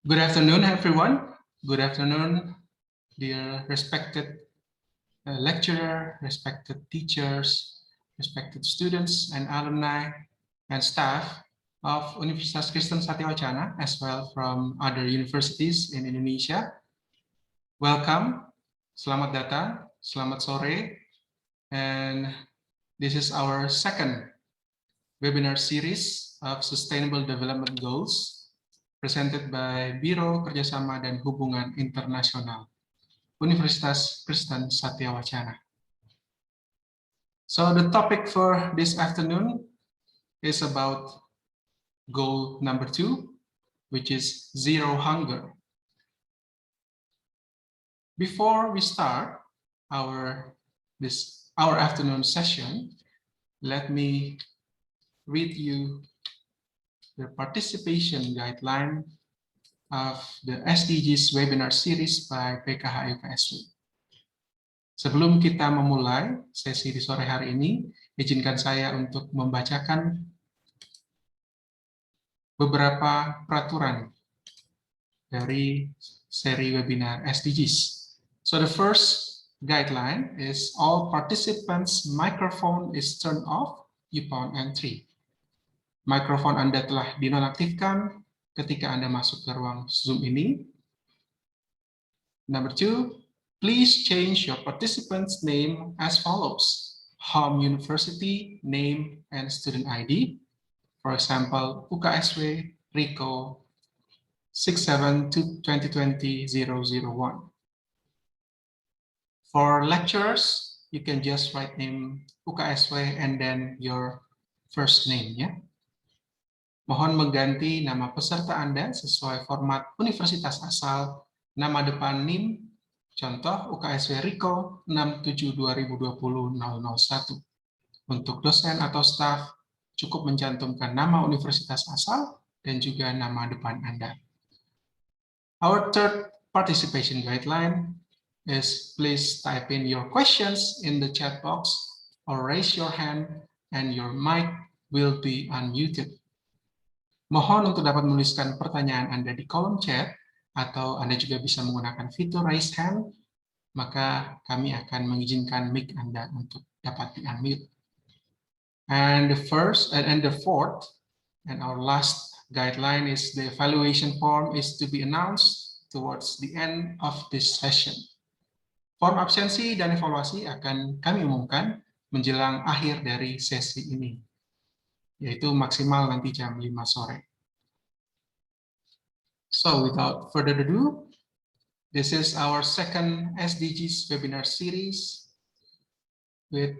Good afternoon, everyone. Good afternoon, dear respected lecturer, respected teachers, respected students and alumni and staff of Universitas Kristen Satya Wacana, as well from other universities in Indonesia. Welcome, selamat datang, selamat sore, and this is our second webinar series of Sustainable Development Goals presented by Biro, Kerjasama, dan Hubungan Internasional, Universitas Kristen Satya Wacana. So the topic for this afternoon is about goal number 2, which is zero hunger. Before we start our afternoon session, let me read you the participation guideline of the SDGs webinar series by BKHI UKSW. Sebelum kita memulai sesi di sore hari ini, izinkan saya untuk membacakan beberapa peraturan dari seri webinar SDGs. So the first guideline is all participants' microphone is turned off upon entry. Mikrofon Anda telah dinonaktifkan ketika Anda masuk ke ruang Zoom ini. Number 2, please change your participant's name as follows: home university, name, and student ID. For example, UKSW, Rico, 67-2020-001. For lecturers, you can just write name UKSW and then your first name, ya. Mohon mengganti nama peserta Anda sesuai format universitas asal, nama depan NIM, contoh UKSW Rico 67-2020-001. Untuk dosen atau staf, cukup mencantumkan nama universitas asal dan juga nama depan Anda. Our third participation guideline is please type in your questions in the chat box or raise your hand and your mic will be unmuted. Mohon untuk dapat menuliskan pertanyaan Anda di kolom chat, atau Anda juga bisa menggunakan fitur raise hand, maka kami akan mengizinkan mic Anda untuk dapat di-unmute. And the fourth, and our last guideline is the evaluation form is to be announced towards the end of this session. Form absensi dan evaluasi akan kami umumkan menjelang akhir dari sesi ini, yaitu maksimal nanti jam 5 sore. So without further ado, this is our second SDGs webinar series with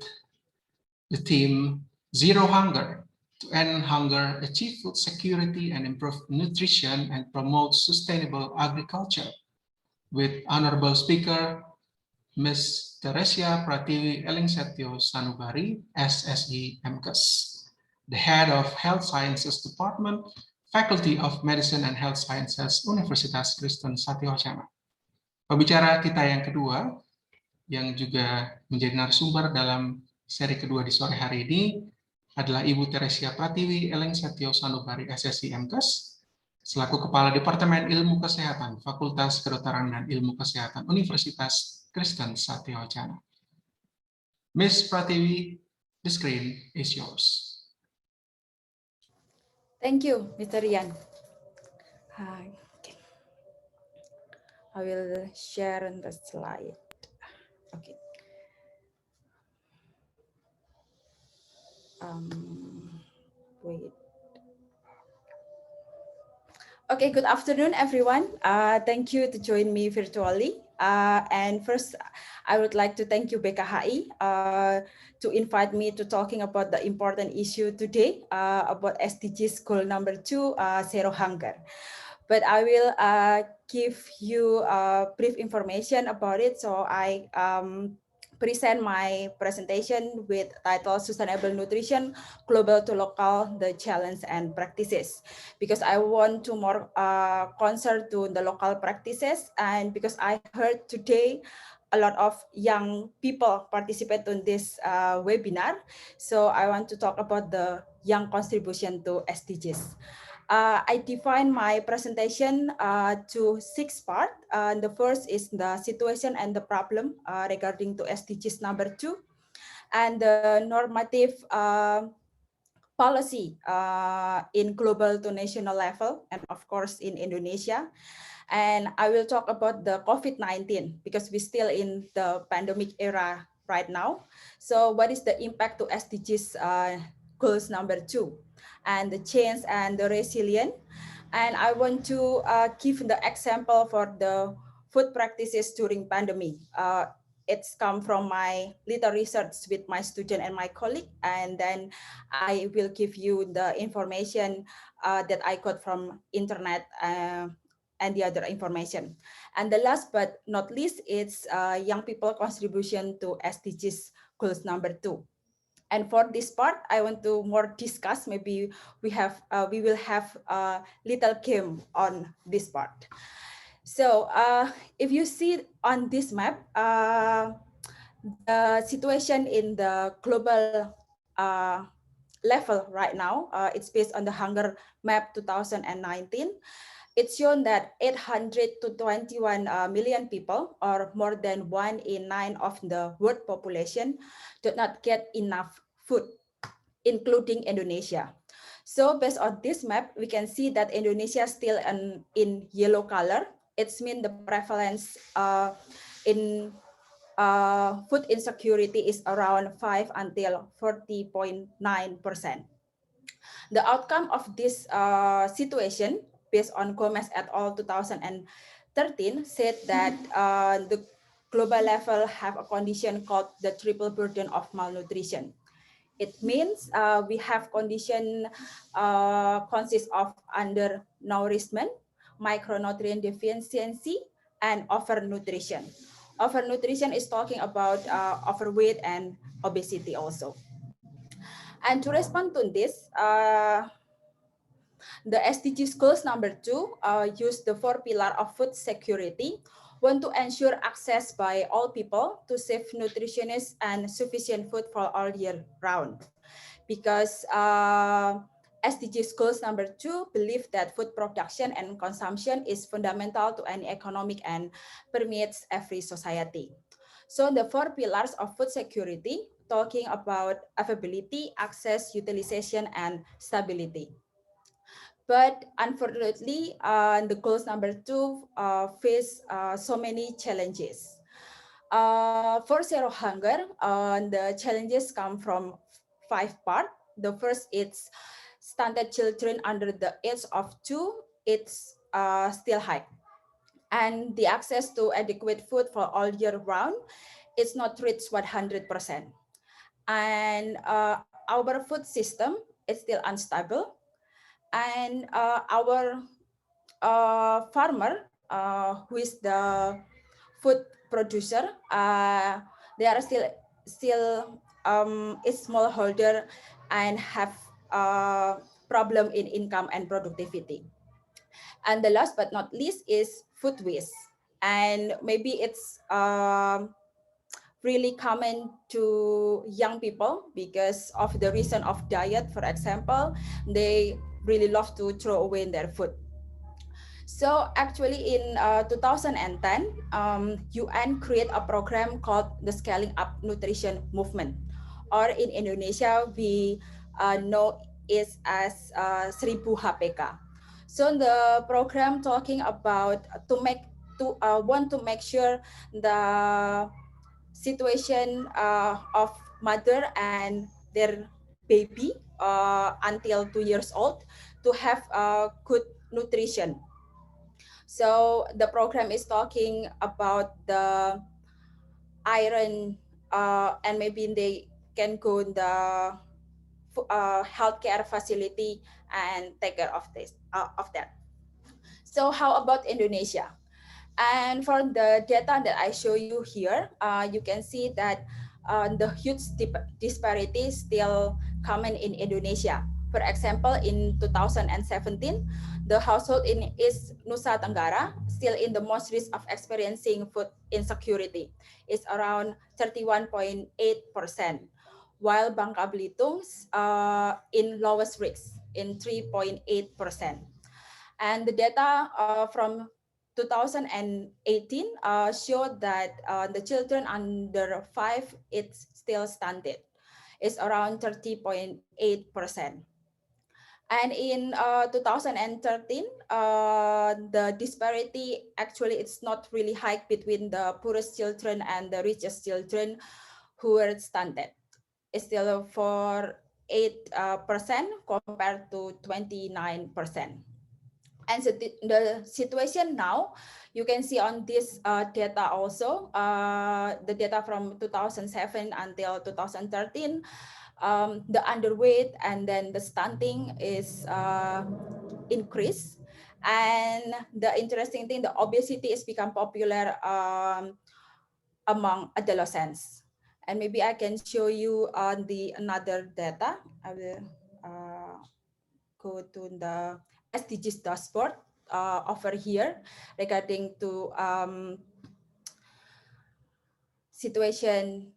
the theme Zero Hunger, to end hunger, achieve food security and improve nutrition and promote sustainable agriculture, with Honorable Speaker Ms. Theresia Pratiwi Elingsetyo Sanubari, SSE M.Kes, the Head of Health Sciences Department, Faculty of Medicine and Health Sciences, Universitas Kristen Satya Wacana. Pembicara kita yang kedua, yang juga menjadi narasumber dalam seri kedua di sore hari ini, adalah Ibu Theresia Pratiwi Elingsetyo Sanubari, SSE M.Kes, selaku Kepala Departemen Ilmu Kesehatan, Fakultas Kedokteran dan Ilmu Kesehatan, Universitas Kristen Satya Wacana. Ms. Pratiwi, the screen is yours. Thank you, Mr. Rian. Hi. Okay. I will share the slide. Okay. Wait. Okay, good afternoon, everyone. Thank you to join me virtually. And first, I would like to thank you, BKHI, to invite me to talking about the important issue today about SDGs goal number 2, zero hunger. But I will give you brief information about it. So I present my presentation with title Sustainable Nutrition, Global to Local, the Challenge and Practices, because I want to more concern to the local practices, and because I heard today a lot of young people participate in this webinar. So I want to talk about the young contribution to SDGs. I define my presentation to 6 parts. The first is the situation and the problem regarding to SDGs number 2, and the normative policy in global to national level, and of course in Indonesia. And I will talk about the COVID-19 because we're still in the pandemic era right now. So what is the impact to SDGs goals number 2, and the change and the resilience. And I want to give the example for the food practices during pandemic. It's come from my little research with my student and my colleague, and then I will give you the information that I got from internet and the other information. And the last but not least, it's young people contribution to SDGs goals number 2. And for this part, I want to more discuss. Maybe we will have a little game on this part. So if you see on this map, the situation in the global level right now, it's based on the Hunger Map 2019. It's shown that 800 to 21 million people, or more than 1 in 9 of the world population, do not get enough food, including Indonesia. So based on this map, we can see that Indonesia is still in yellow color. It's mean the prevalence in food insecurity is around 5 until 40.9%. The outcome of this situation, based on Gomez et al. 2013, said that the global level have a condition called the triple burden of malnutrition. It means we have condition consists of undernourishment, micronutrient deficiency, and overnutrition. Overnutrition is talking about overweight and obesity also. And to respond to this, the SDGs goals number 2 use the 4 pillars of food security. Want to ensure access by all people to safe, nutritious, and sufficient food for all year round. Because SDGs goals number 2 believe that food production and consumption is fundamental to any economic and permeates every society. So the 4 pillars of food security, talking about availability, access, utilization, and stability. But unfortunately, the goals number 2 face so many challenges. For zero hunger, the challenges come from 5 parts. The first is stunted children under the age of 2, it's still high. And the access to adequate food for all year round, it's not reached 100%. And our food system is still unstable. And our farmer, who is the food producer, they are still a smallholder and have problem in income and productivity. And the last but not least is food waste. And maybe it's really common to young people because of the reason of diet. For example, they really love to throw away their food. So actually in 2010, UN created a program called the Scaling Up Nutrition Movement, or in Indonesia, we know it as 1000 HPK. So the program talking about want to make sure the situation of mother and their baby until 2 years old to have good nutrition. So the program is talking about the iron and maybe they can go in the healthcare facility and take care of this of that. So how about Indonesia? And for the data that I show you here, you can see that the huge disparity is still common in Indonesia. For example, in 2017, the household in East Nusa Tenggara still in the most risk of experiencing food insecurity. It's around 31.8%. while Bangka Belitung's in lowest risk in 3.8%. And the data from 2018 showed that the children under 5, it's still stunted. It's around 30.8%. And in 2013, the disparity actually it's not really high between the poorest children and the richest children who were stunted. It's still for 8% compared to 29%. And so the situation now, you can see on this data also, the data from 2007 until 2013, the underweight and then the stunting is increased. And the interesting thing, the obesity is become popular among adolescents. And maybe I can show you on the another data. I will go to the SDGs dashboard over here regarding to situation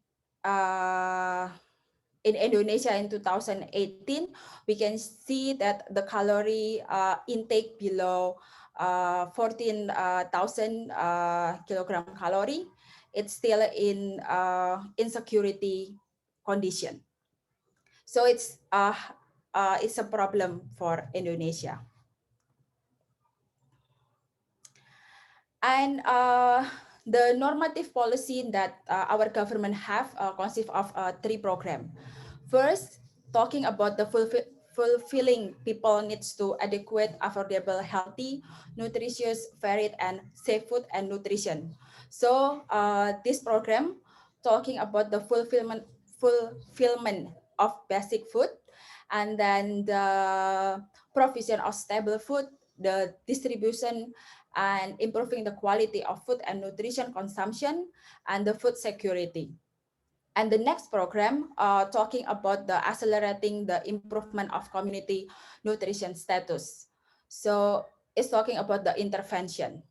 in Indonesia in 2018. We can see that the calorie intake below 14,000 kilogram calorie, it's still in insecurity condition. So it's a problem for Indonesia. And the normative policy that our government have consists of 3 programs. First, talking about the fulfilling people needs to adequate, affordable, healthy, nutritious, varied, and safe food and nutrition. So this program talking about the fulfillment of basic food, and then the provision of stable food, the distribution and improving the quality of food and nutrition consumption, and the food security. And the next program talking about the accelerating the improvement of community nutrition status. So it's talking about the intervention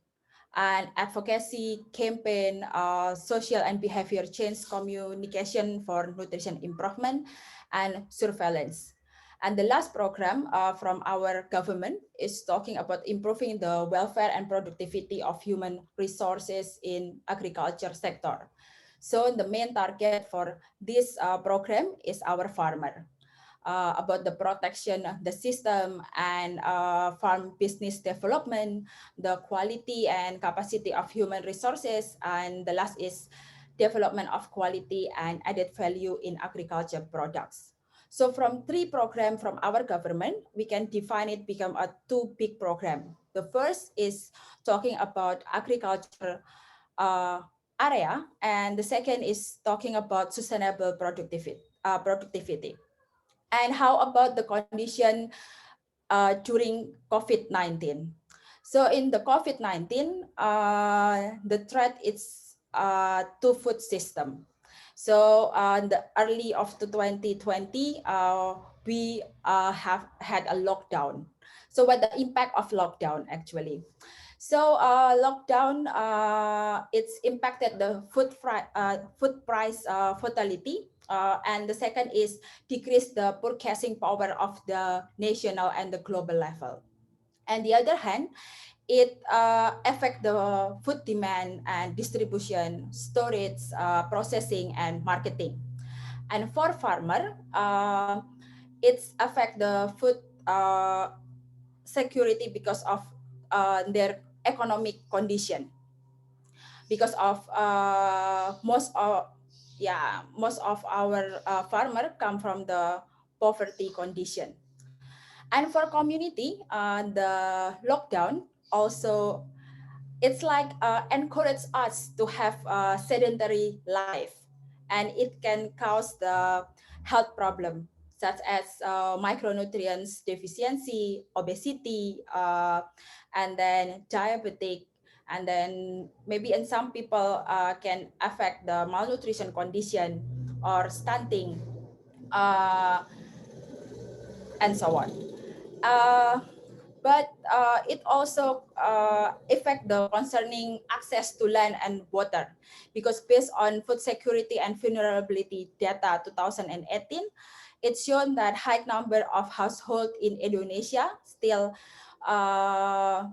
and advocacy campaign, social and behavior change communication for nutrition improvement, and surveillance. And the last program from our government is talking about improving the welfare and productivity of human resources in agriculture sector. So the main target for this program is our farmer. About the protection of the system and farm business development, the quality and capacity of human resources, and the last is development of quality and added value in agriculture products. So from 3 programs from our government, we can define it become a 2 big program. The first is talking about agriculture area, and the second is talking about sustainable productivity. And how about the condition during COVID-19? So in the COVID-19, the threat is to food system. So the early of the 2020, we have had a lockdown. So what the impact of lockdown actually? So lockdown, it's impacted the food price volatility. And the second is decrease the purchasing power of the national and the global level. And the other hand, it affect the food demand and distribution, storage, processing, and marketing. And for farmer, it's affect the food security because of their economic condition, because of most of our farmer come from the poverty condition. And for community, the lockdown also, it's like encourage us to have a sedentary life, and it can cause the health problem such as micronutrients deficiency, obesity, and then diabetic, and then maybe in some people can affect the malnutrition condition or stunting, and so on. but it also affect the concerning access to land and water, because based on food security and vulnerability data 2018, it's shown that high number of households in Indonesia still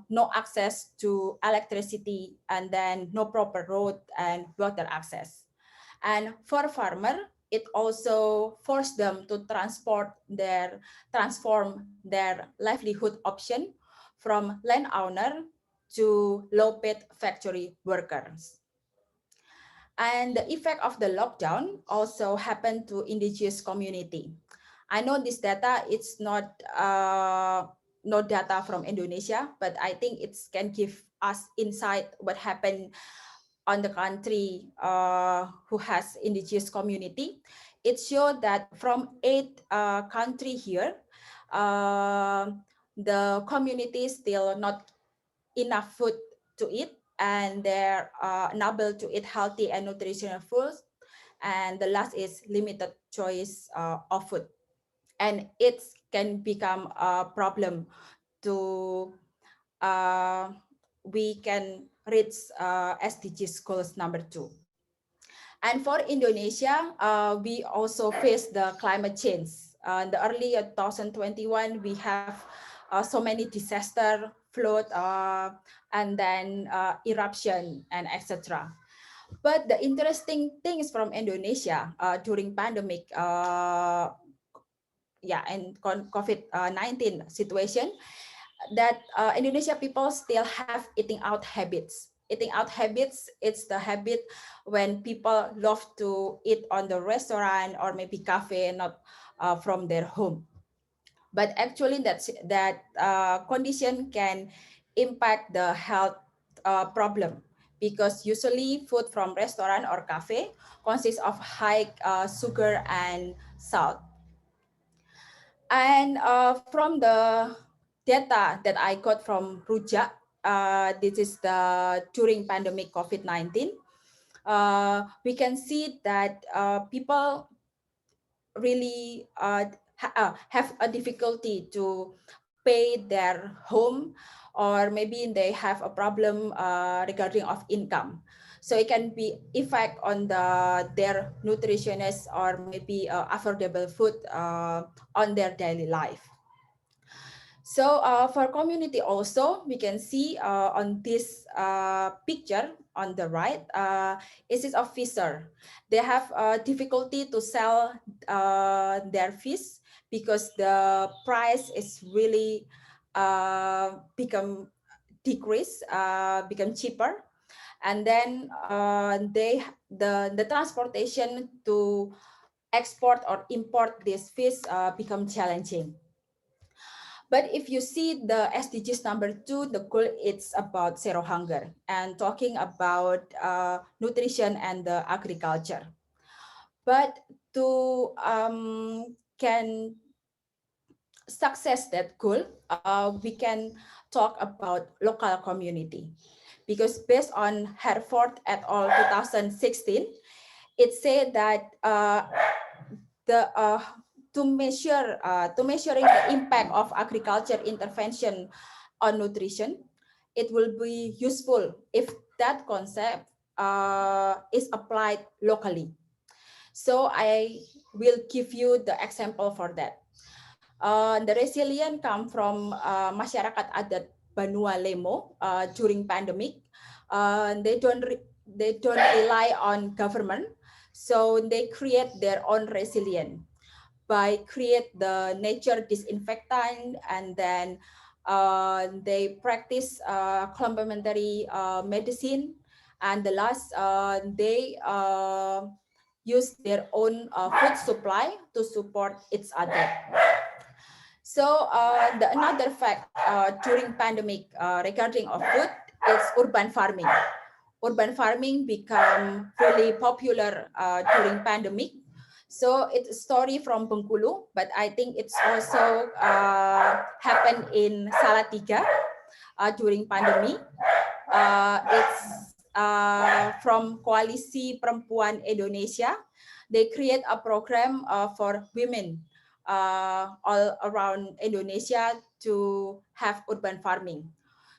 no access to electricity, and then no proper road and water access. And for farmer, it also forced them to transform their livelihood option from landowner to low-paid factory workers. And the effect of the lockdown also happened to indigenous community. I know this data, it's not no data from Indonesia, but I think it can give us insight what happened on the country who has indigenous community. It showed that from 8 country here, the community still not enough food to eat, and they're unable to eat healthy and nutritional foods. And the last is limited choice of food. And it can become a problem to we can reach SDGs goals number 2. And for Indonesia, we also face the climate change. In the early 2021, we have so many disaster, flood, and then eruption, and etc. But the interesting things from Indonesia during pandemic, and COVID-19 situation, that Indonesia people still have eating out habits. Eating out habits, it's the habit when people love to eat on the restaurant or maybe cafe, not from their home. But actually that condition can impact the health problem, because usually food from restaurant or cafe consists of high sugar and salt. And from the data that I got from Rujak, this is the during pandemic COVID-19, we can see that people really have a difficulty to pay their home, or maybe they have a problem regarding of income. So it can be effect on their nutritionist, or maybe affordable food on their daily life. So for community also, we can see on this picture on the right, is a fisher. They have difficulty to sell their fish, because the price is really become decrease, become cheaper. And then the transportation to export or import this fish become challenging. But if you see the SDGs number 2, the goal it's about zero hunger and talking about nutrition and the agriculture. But to can success that goal, we can talk about local community, because based on Herford et al. 2016, it said that to measuring the impact of agriculture intervention on nutrition, it will be useful if that concept is applied locally. So I will give you the example for that. The resilient come from masyarakat adat Banua Lemo during pandemic. They don't rely on government, so they create their own resilience by create the nature disinfectant, and then they practice complementary medicine, and the last they use their own food supply to support each other. So the another fact during pandemic regarding of food is urban farming. Urban farming become really popular during pandemic. So it's a story from Bengkulu, but I think it's also happened in Salatiga during pandemic. It's from Koalisi Perempuan Indonesia. They create a program for women all around Indonesia to have urban farming.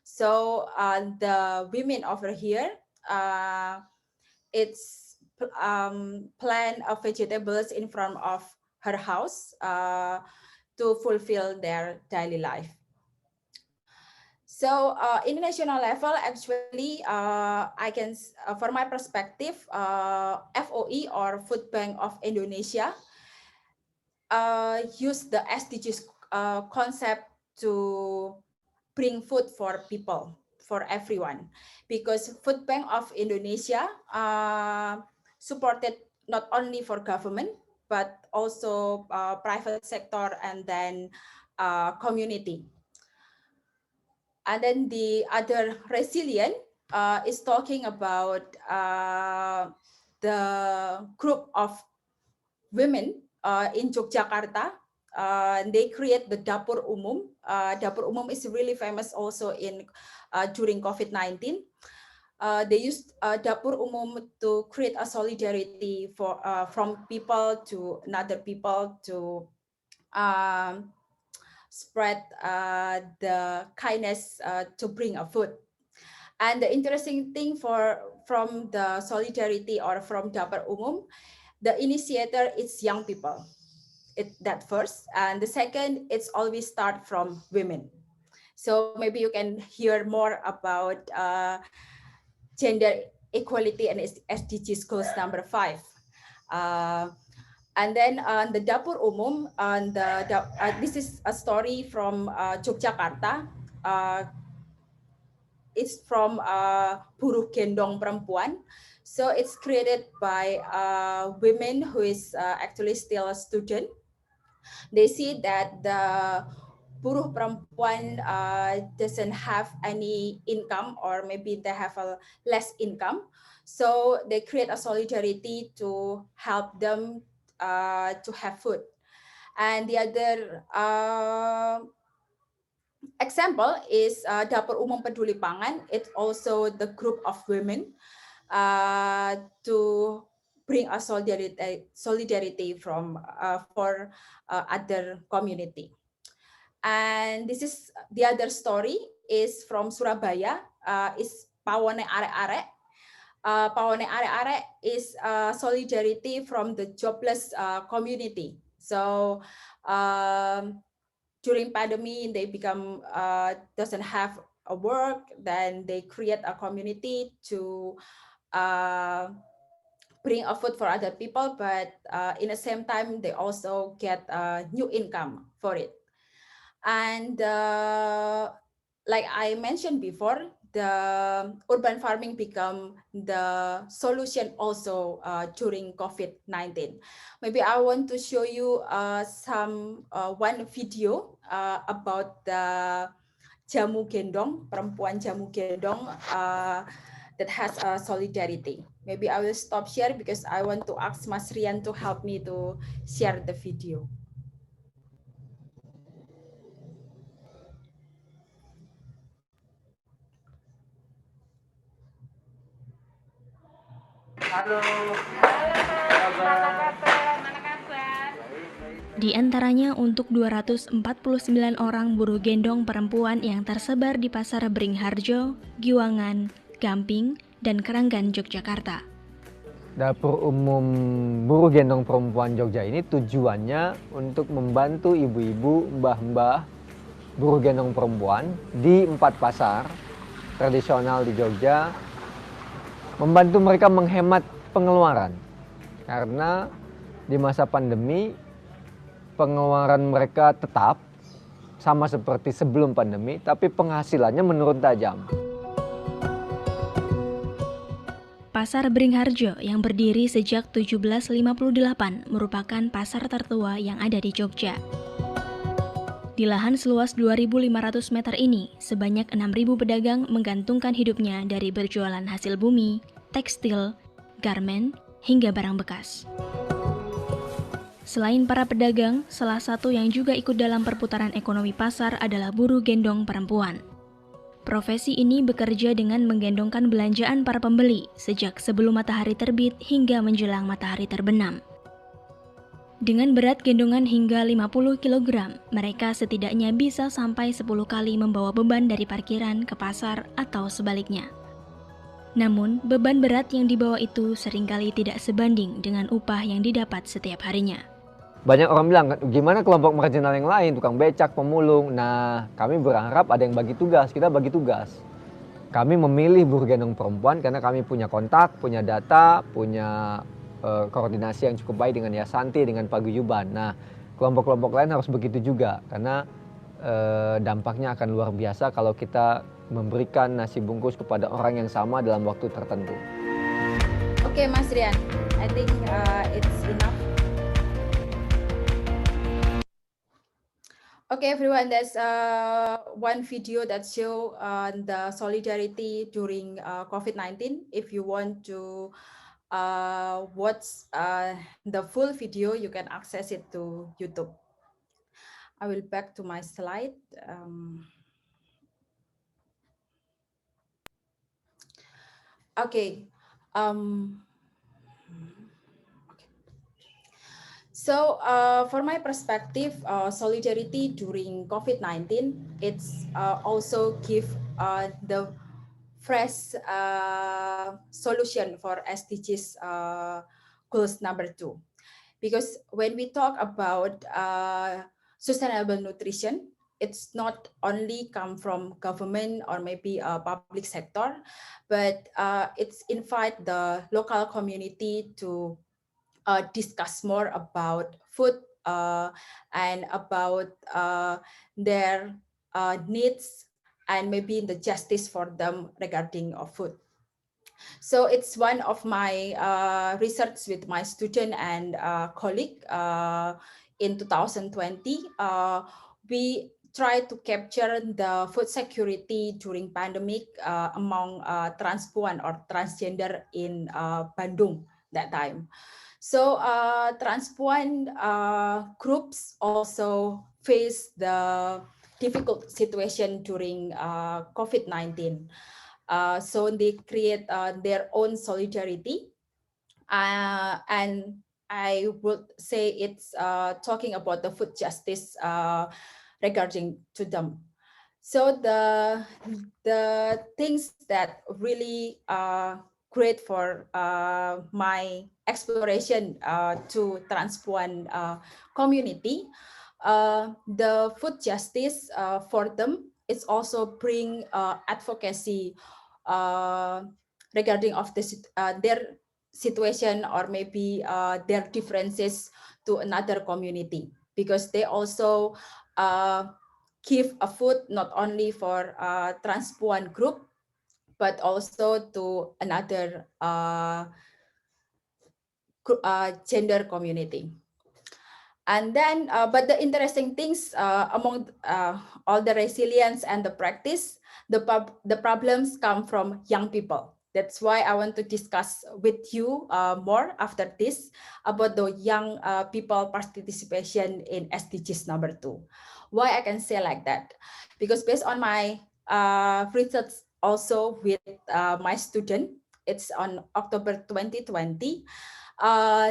So the women over here, it's plant of vegetables in front of her house to fulfill their daily life. So international level, actually, I can, from my perspective, FOE or Food Bank of Indonesia use the SDGs concept to bring food for people, for everyone, because Food Bank of Indonesia supported not only for government, but also private sector and then community. And then the other resilient is talking about the group of women in Yogyakarta. They create the Dapur Umum. Dapur Umum is really famous also in during COVID-19. They used Dapur Umum to create a solidarity for from people to another people to spread the kindness to bring a food. And the interesting thing from the solidarity or from Dapur Umum, the initiator is young people. That first, and the second, it's always start from women. So maybe you can hear more about gender equality and SDGs goals number 5. And then the Dapur Umum, and this is a story from Yogyakarta. It's from Buruh Gendong Perempuan. So it's created by women who is actually still a student. They see that the buruh perempuan doesn't have any income, or maybe they have a less income. So they create a solidarity to help them to have food. And the other example is Dapur Umum Peduli Pangan. It's also the group of women to bring a solidarity from for other community. And this is the other story is from Surabaya. Is Pawone Arek-Arek. Pawone Arek-Arek is solidarity from the jobless community. So during pandemic, they become doesn't have a work, then they create a community to bring a food for other people, but in the same time, they also get new income for it. And like I mentioned before, the urban farming become the solution also during COVID-19. Maybe I want to show you one video about the jamu gendong, perempuan jamu gendong that has a solidarity. Maybe I will stop share because I want to ask Mas Rian to help me to share the video. Halo. Di antaranya untuk 249 orang buruh gendong perempuan yang tersebar di Pasar Beringharjo, Giwangan, Gamping, dan Keranggan, Yogyakarta. Dapur Umum Buruh Gendong Perempuan Jogja ini tujuannya untuk membantu ibu-ibu, mbah-mbah buruh gendong perempuan di 4 pasar tradisional di Jogja, membantu mereka menghemat pengeluaran. Karena di masa pandemi, pengeluaran mereka tetap sama seperti sebelum pandemi, tapi penghasilannya menurun tajam. Pasar Beringharjo yang berdiri sejak 1758 merupakan pasar tertua yang ada di Jogja. Di lahan seluas 2.500 meter ini, sebanyak 6.000 pedagang menggantungkan hidupnya dari berjualan hasil bumi, tekstil, garmen, hingga barang bekas. Selain para pedagang, salah satu yang juga ikut dalam perputaran ekonomi pasar adalah buruh gendong perempuan. Profesi ini bekerja dengan menggendongkan belanjaan para pembeli sejak sebelum matahari terbit hingga menjelang matahari terbenam. Dengan berat gendongan hingga 50 kg, mereka setidaknya bisa sampai 10 kali membawa beban dari parkiran ke pasar atau sebaliknya. Namun, beban berat yang dibawa itu seringkali tidak sebanding dengan upah yang didapat setiap harinya. Banyak orang bilang, gimana kelompok marginal yang lain, tukang becak, pemulung. Nah, kami berharap ada yang bagi tugas, kita bagi tugas. Kami memilih buruh gendong perempuan karena kami punya kontak, punya data, punya koordinasi yang cukup baik dengan Yasanti, dengan Paguyuban. Nah, kelompok-kelompok lain harus begitu juga karena dampaknya akan luar biasa kalau kita memberikan nasi bungkus kepada orang yang sama dalam waktu tertentu. Oke, Mas Rian, I think it's enough. Okay, everyone, there's one video that show the solidarity during COVID-19. If you want to watch the full video, you can access it to YouTube. I will back to my slide. Okay. So for my perspective, solidarity during COVID-19, it's also give the fresh solution for SDGs goals number 2. Because when we talk about sustainable nutrition, it's not only come from government or maybe a public sector, but it's invite the local community to discuss more about food and about their needs and maybe the justice for them regarding of food. So it's one of my research with my student and colleague in 2020. We try to capture the food security during pandemic among transpuan or transgender in Bandung that time. So transpuan groups also face the difficult situation during COVID-19. So they create their own solidarity. And I would say it's talking about the food justice regarding to them. So the things that really great for my exploration to transpuan community, the food justice for them is also bring advocacy regarding of their situation or maybe their differences to another community, because they also give a food not only for transpuan group but also to another gender community. And then, but the interesting things among all the resilience and the practice, the problems come from young people. That's why I want to discuss with you more after this about the young people participation in SDGs number 2. Why I can say like that? Because based on my research also with my student, it's on October 2020,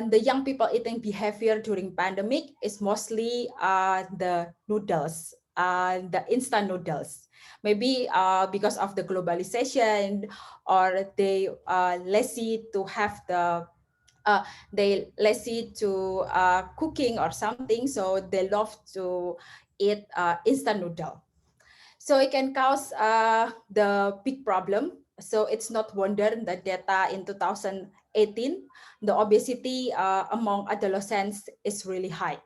the young people eating behavior during pandemic is mostly the noodles, the instant noodles. Maybe because of the globalization, or they lazy to have the they lazy to cooking or something, so they love to eat instant noodle. So it can cause the big problem. So it's not wonder the data in 2018, the obesity among adolescents is really high.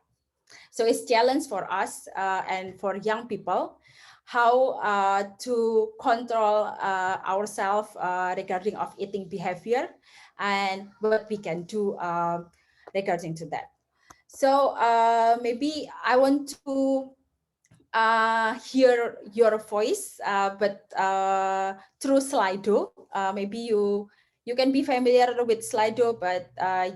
So it's challenge for us and for young people how to control ourselves regarding of eating behavior and what we can do regarding to that. So maybe I want to hear your voice, but through Slido. Maybe you can be familiar with Slido, but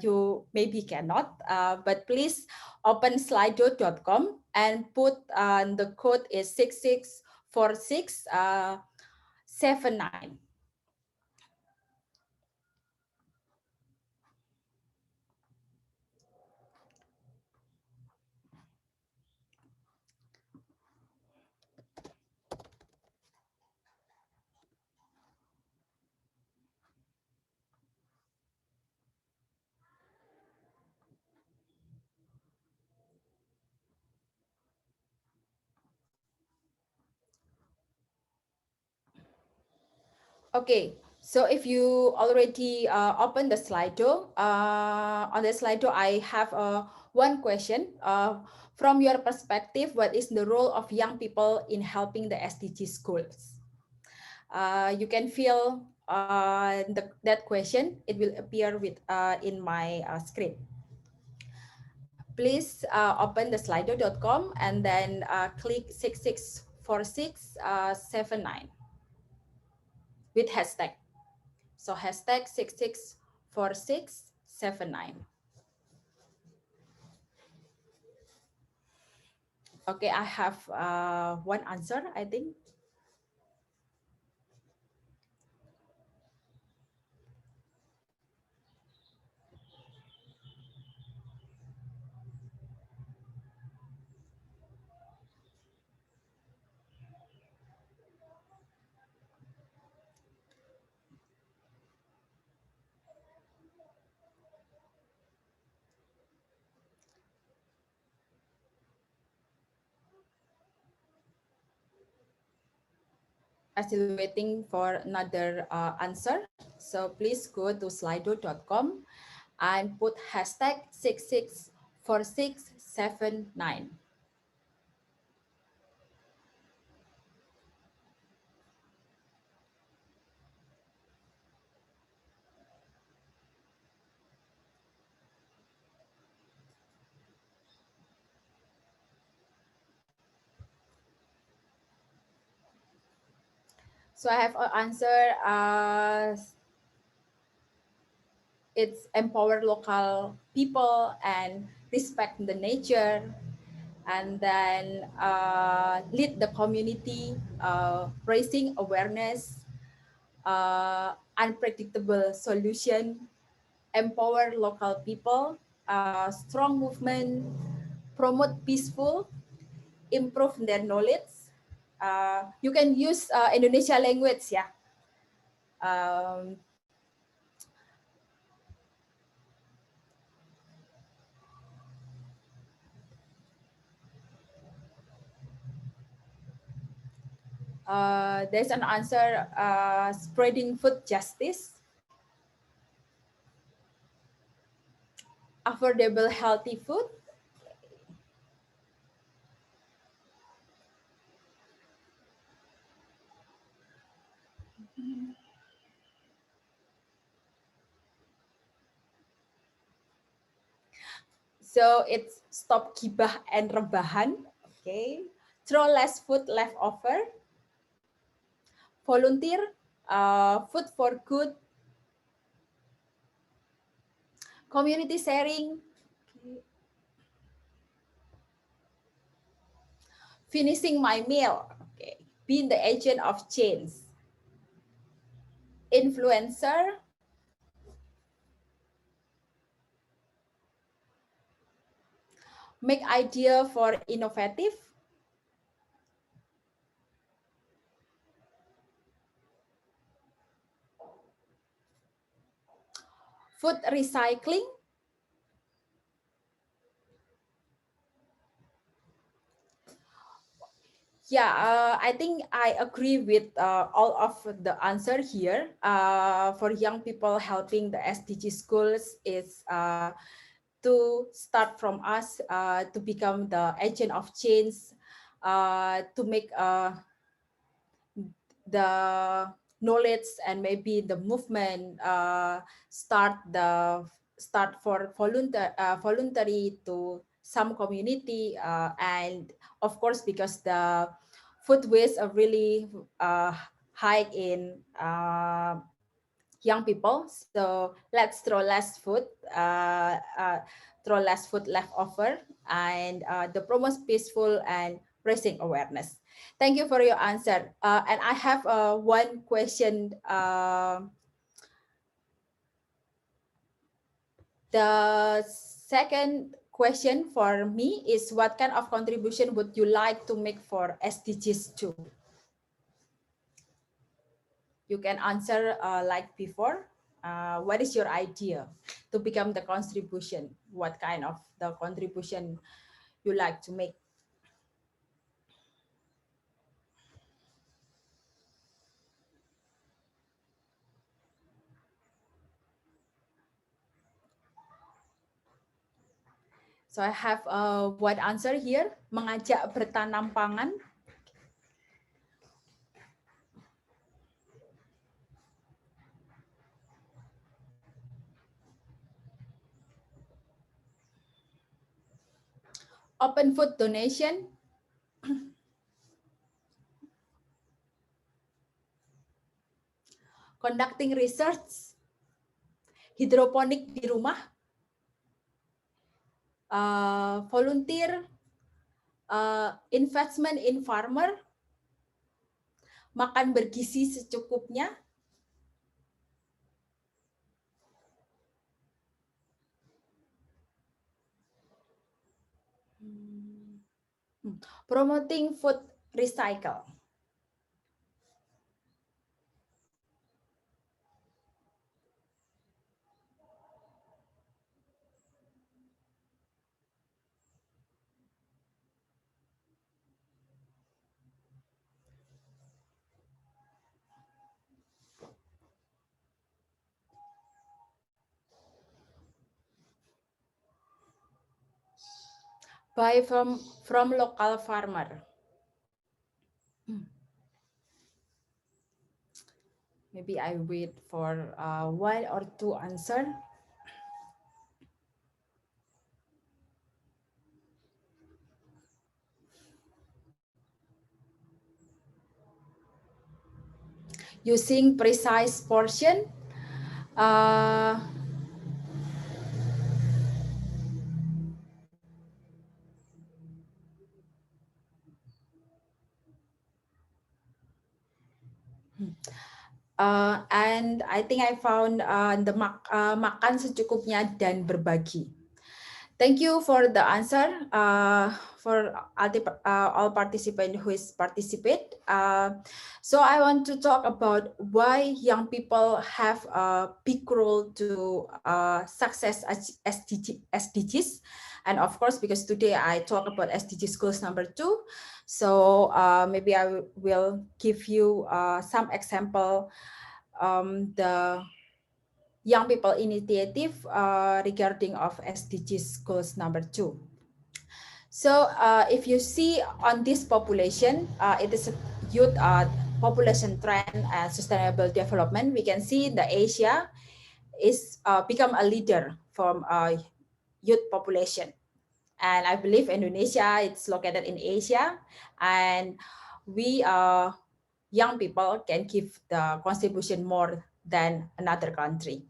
you maybe cannot. But please open slido.com and put the code is 664679. Okay, so if you already open the Slido, on the Slido, I have one question. From your perspective, what is the role of young people in helping the SDG schools? You can fill that question. It will appear with in my screen. Please open the slido.com and then click 664679 with hashtag. So hashtag 664679. Okay, I have one answer, I think. I'm still waiting for another answer. So please go to slido.com and put hashtag 664679. So I have an answer. It's empower local people and respect the nature, and then lead the community, raising awareness, unpredictable solution, empower local people, strong movement, promote peaceful, improve their knowledge. You can use Indonesia language, yeah. Um, there's an answer, spreading food justice, affordable healthy food. So it's stop gibah and rebahan. Okay. Throw less food leftover. Volunteer, food for good. Community sharing. Okay. Finishing my meal. Okay. Being the agent of change. Influencer. Make idea for innovative. Food recycling. Yeah, I think I agree with all of the answer here. For young people, helping the SDG schools is to start from us, to become the agent of change, to make the knowledge and maybe the movement start for voluntary to some community, and of course because the food waste are really high in young people, so let's uh, uh, throw less food leftover, and the promotes peaceful and raising awareness. Thank you for your answer. And I have one question. The second question for me is, what kind of contribution would you like to make for SDGs 2? You can answer like before. What is your idea to become the contribution? What kind of the contribution you like to make? So I have one answer here, mengajak bertanam pangan. Open food donation. Conducting research. Hidroponik di rumah. Volunteer. Investment in farmer. Makan bergizi secukupnya. Promoting food recycle. Buy from local farmer. Maybe I wait for one or two answer. Using precise portion. And I think I found the makan secukupnya dan berbagi. Thank you for the answer for all participants who is participate. So I want to talk about why young people have a big role to success SDGs. And of course, because today I talk about SDGs goals number 2. So maybe I will give you some example the young people initiative regarding of SDGs goals number 2. So if you see on this population, it is a youth population trend and sustainable development. We can see the Asia is become a leader from youth population. And I believe Indonesia, it's located in Asia, and we young people can give the contribution more than another country.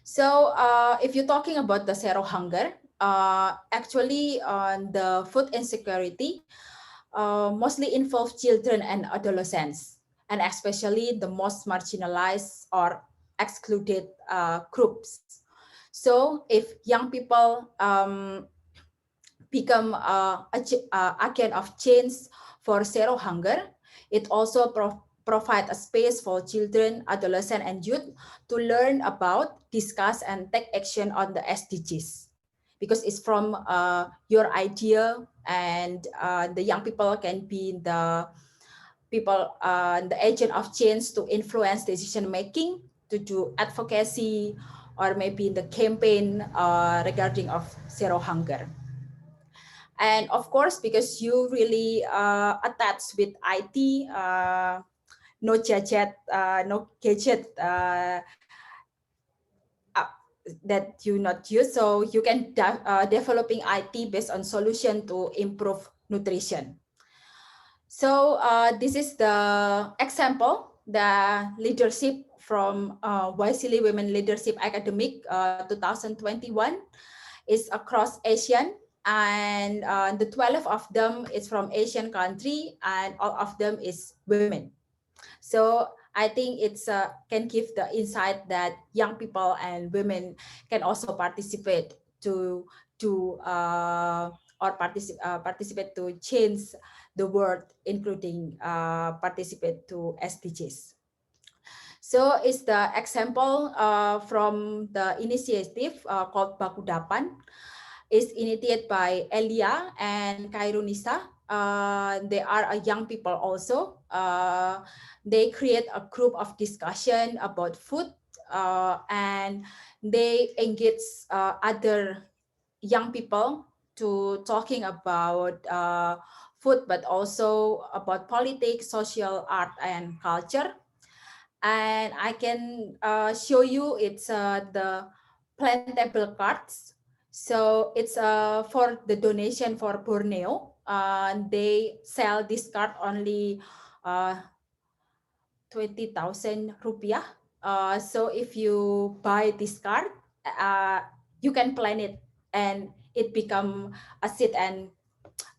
So if you're talking about the zero hunger, actually the food insecurity mostly involve children and adolescents, and especially the most marginalized or excluded groups. So if young people become agent of change for zero hunger, it also provide a space for children, adolescents, and youth to learn about, discuss, and take action on the SDGs. Because it's from your idea, and the young people can be the people, the agent of change to influence decision making, to do advocacy, or maybe the campaign regarding of zero hunger. And of course, because you really attached with IT, no gadget, that you not use, so you can developing IT based on solution to improve nutrition. So this is the example, the leadership from Wisely Women Leadership Academic 2021 is across Asian, and the 12 of them is from Asian country, and all of them is women. So I think it's can give the insight that young people and women can also participate to participate to change the world, including participate to SDGs. So it's the example from the initiative called Bakudapan. Is initiated by Elia and Kairunisa. They are young people also. They create a group of discussion about food, and they engage other young people to talking about food, but also about politics, social, art, and culture. And I can show you it's the plantable cards. So it's for the donation for Borneo. They sell this card only 20,000 rupiah. So if you buy this card, you can plant it and it become a seed and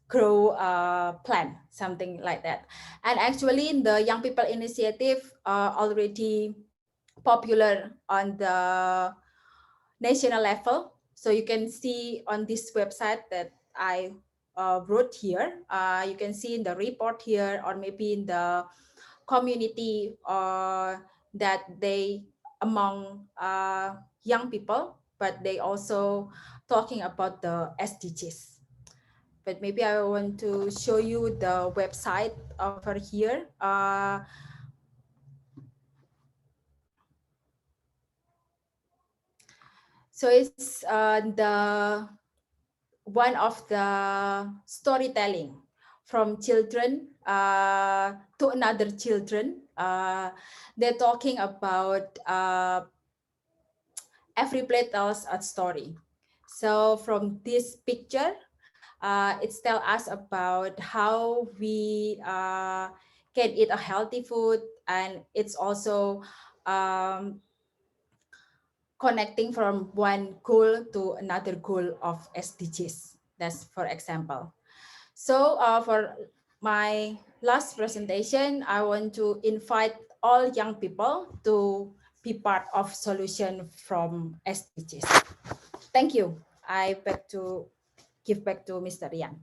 grow a plant, something like that. And actually the Young People Initiative already popular on the national level. So you can see on this website that I wrote here, you can see in the report here, or maybe in the community that they among young people, but they also talking about the SDGs. But maybe I want to show you the website over here. So it's the one of the storytelling from children to another children. They're talking about every plate tells a story. So from this picture, it's tell us about how we can eat a healthy food, and it's also connecting from one goal to another goal of SDGs. That's for example. So for my last presentation, I want to invite all young people to be part of solution from SDGs. Thank you. I give back to Mr. Rian.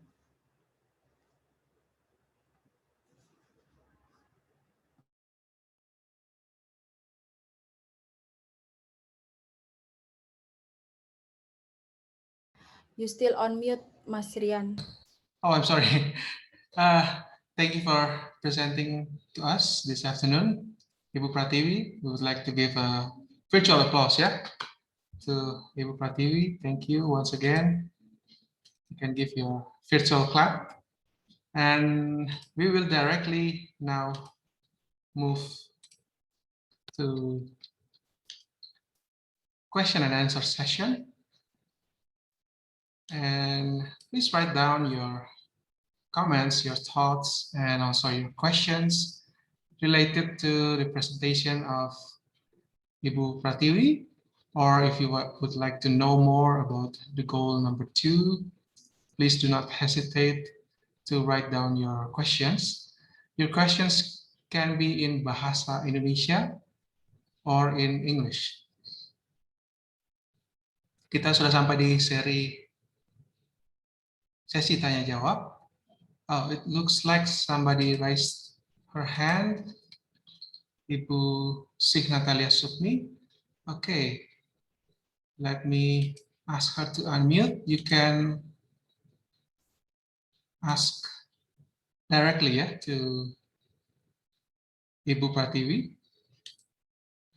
You still on mute, Mas Rian. Oh, I'm sorry. Thank you for presenting to us this afternoon, Ibu Pratiwi. We would like to give a virtual applause, yeah, to Ibu Pratiwi. Thank you once again. You can give your virtual clap. And we will directly now move to question and answer session. And please write down your comments, your thoughts, and also your questions related to the presentation of Ibu Pratiwi, or if you would like to know more about the goal number 2, please do not hesitate to write down your questions. Your questions can be in Bahasa Indonesia or in English. Kita sudah sampai di sesi tanya jawab. Oh, it looks like somebody raised her hand. Ibu Sih Natalia Supni. Okay, let me ask her to unmute. You can ask directly, yeah, to Ibu Pratiwi.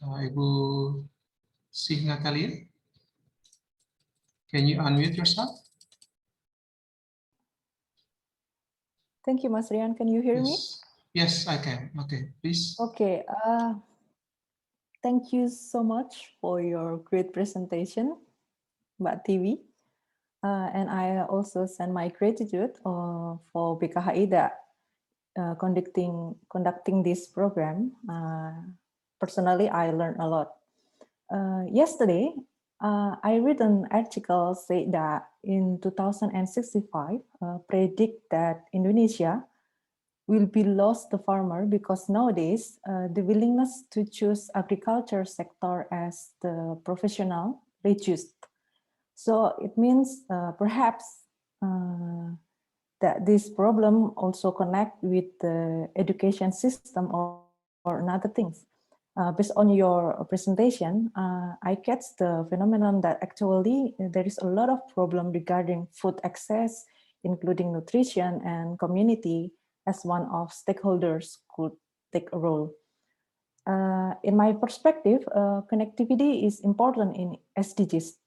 Ibu Sih Natalia, can you unmute yourself? Thank you, Mas Rian. Can you hear me? Yes, I can. Okay, please. Okay. Thank you so much for your great presentation, Mbak Tiwi. And I also send my gratitude for BKHI that conducting this program. Personally, I learned a lot. Yesterday, I read an article saying that in 2065, predict that Indonesia will be lost the farmer because nowadays the willingness to choose agriculture sector as the professional reduced. So it means perhaps that this problem also connect with the education system or another things. Based on your presentation, I catch the phenomenon that actually there is a lot of problem regarding food access, including nutrition and community, as one of stakeholders could take a role. In my perspective, connectivity is important in SDGs.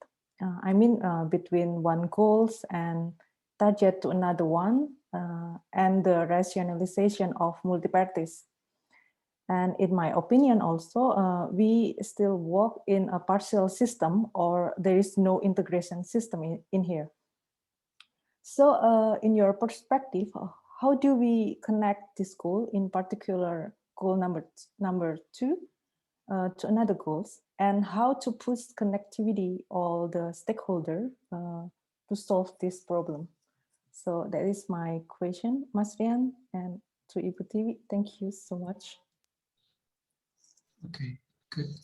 between one goals and target to another one, and the rationalization of multi-parties. And in my opinion also, we still work in a partial system, or there is no integration system in here. So in your perspective, how do we connect this goal, in particular goal number 2, to another goals, and how to push connectivity all the stakeholder to solve this problem? So that is my question, Mas Rian, and to Ibu Tiwi. Thank you so much. Okay, good.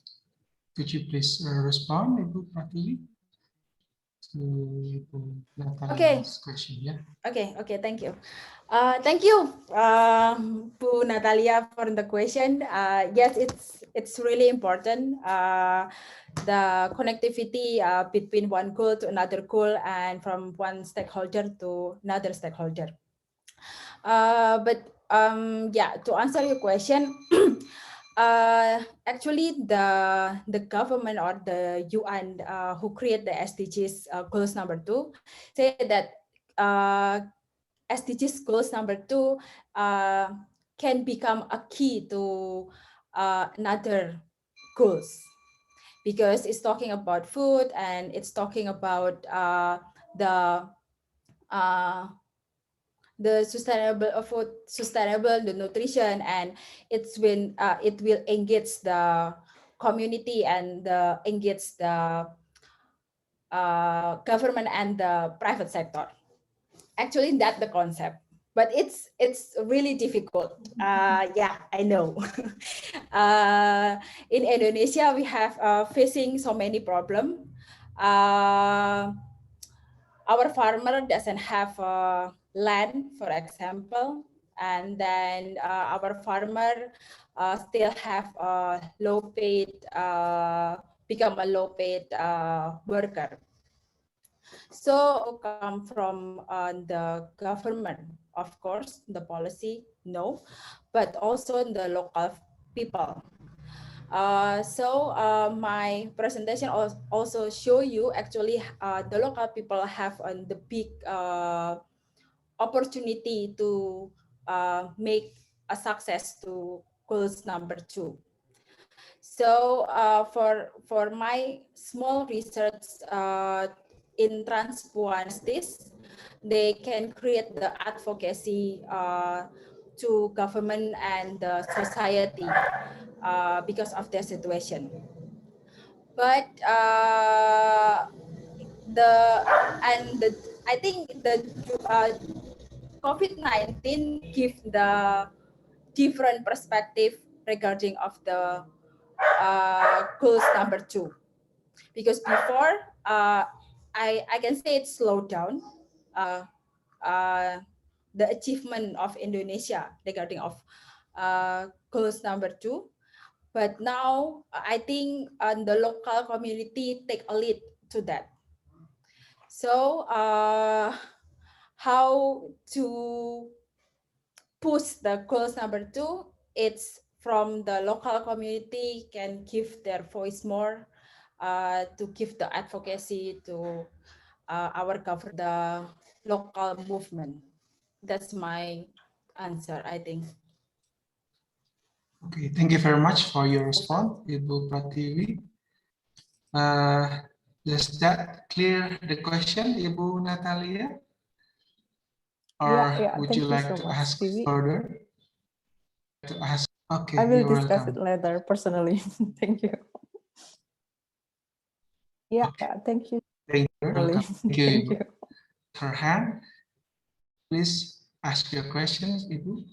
Could you please respond, Ibu Pratiwi, to Ibu Natalia's question? Yeah. Okay, thank you. Thank you, Bu Natalia, for the question. Yes, it's really important. The connectivity between one goal to another goal, and from one stakeholder to another stakeholder. Yeah, to answer your question, actually the government or the UN who create the SDGs goals number 2 say that SDGs goals number 2 can become a key to another goals, because it's talking about food, and it's talking about the sustainable food, sustainable the nutrition, and it will engage the community and engage the government and the private sector. Actually, that's the concept, but it's really difficult. Yeah, I know. In Indonesia, we have facing so many problems. Our farmer doesn't have land, for example, and then our farmer still have a low paid, become a low paid worker. So come from the government, of course, the policy, no, but also the local people. My presentation also show you actually the local people have the big opportunity to make a success to goals number 2. So for my small research in Transpuanistis, they can create the advocacy to government and the society because of their situation. But I think the COVID-19 give the different perspective regarding of the goals number 2, because before I can say it slowed down the achievement of Indonesia regarding of goals number 2, but now I think the local community take a lead to that. So how to push the goals number 2? It's from the local community can give their voice more to give the advocacy to our government, the local movement. That's my answer, I think. Okay, thank you very much for your response, Ibu Pratiwi. Does that clear the question, Ibu Natalia? Or would you like to ask further? Okay, I will discuss it later personally. Thank you. Yeah, okay. yeah, thank you. Thank you. Thank you. Her hand. Please ask your questions, Ibu.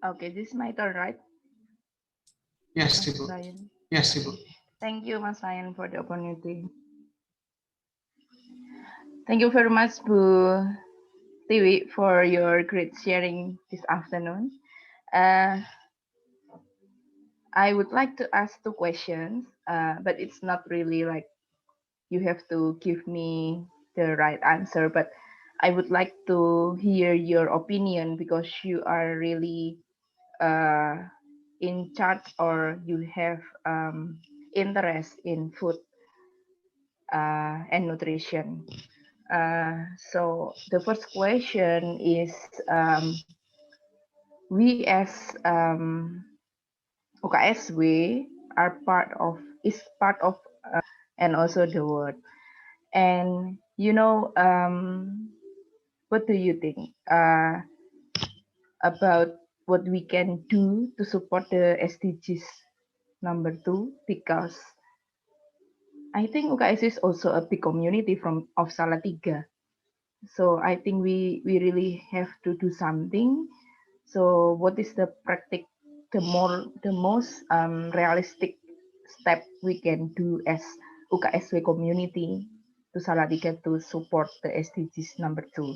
Okay, this is my turn, right? Yes, Ibu. Yes, Ibu. Thank you, Mas Ryan, for the opportunity. Thank you very much, Bu Tiwi, for your great sharing this afternoon. I would like to ask 2 questions, but it's not really like you have to give me the right answer, but I would like to hear your opinion because you are really in charge or you have interest in food and nutrition. So the first question is, we as UKSW are part of and also the world. And you know, what do you think about what we can do to support the SDGs number 2? Because I think UKSW is also a big community of Salatiga. So I think we really have to do something. So what is the most realistic step we can do as UKSW community to Salatiga to support the SDGs number 2?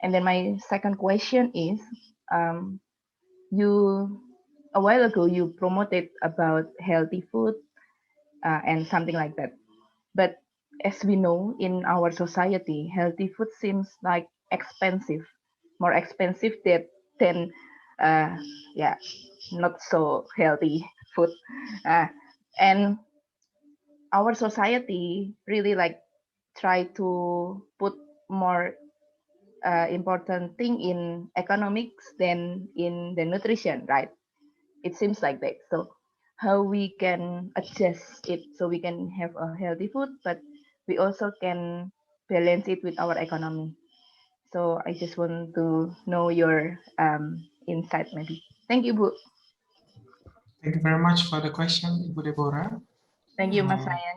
And then my second question is, a while ago you promoted about healthy food and something like that. But as we know, in our society, healthy food seems like expensive, more expensive than yeah, not so healthy food. And our society really like try to put more important thing in economics than in the nutrition, right? It seems like that. So how we can adjust it so we can have a healthy food, but we also can balance it with our economy. So I just want to know your insight maybe. Thank you, Bu. Thank you very much for the question, Ibu Deborah. Thank you, Mas Ryan.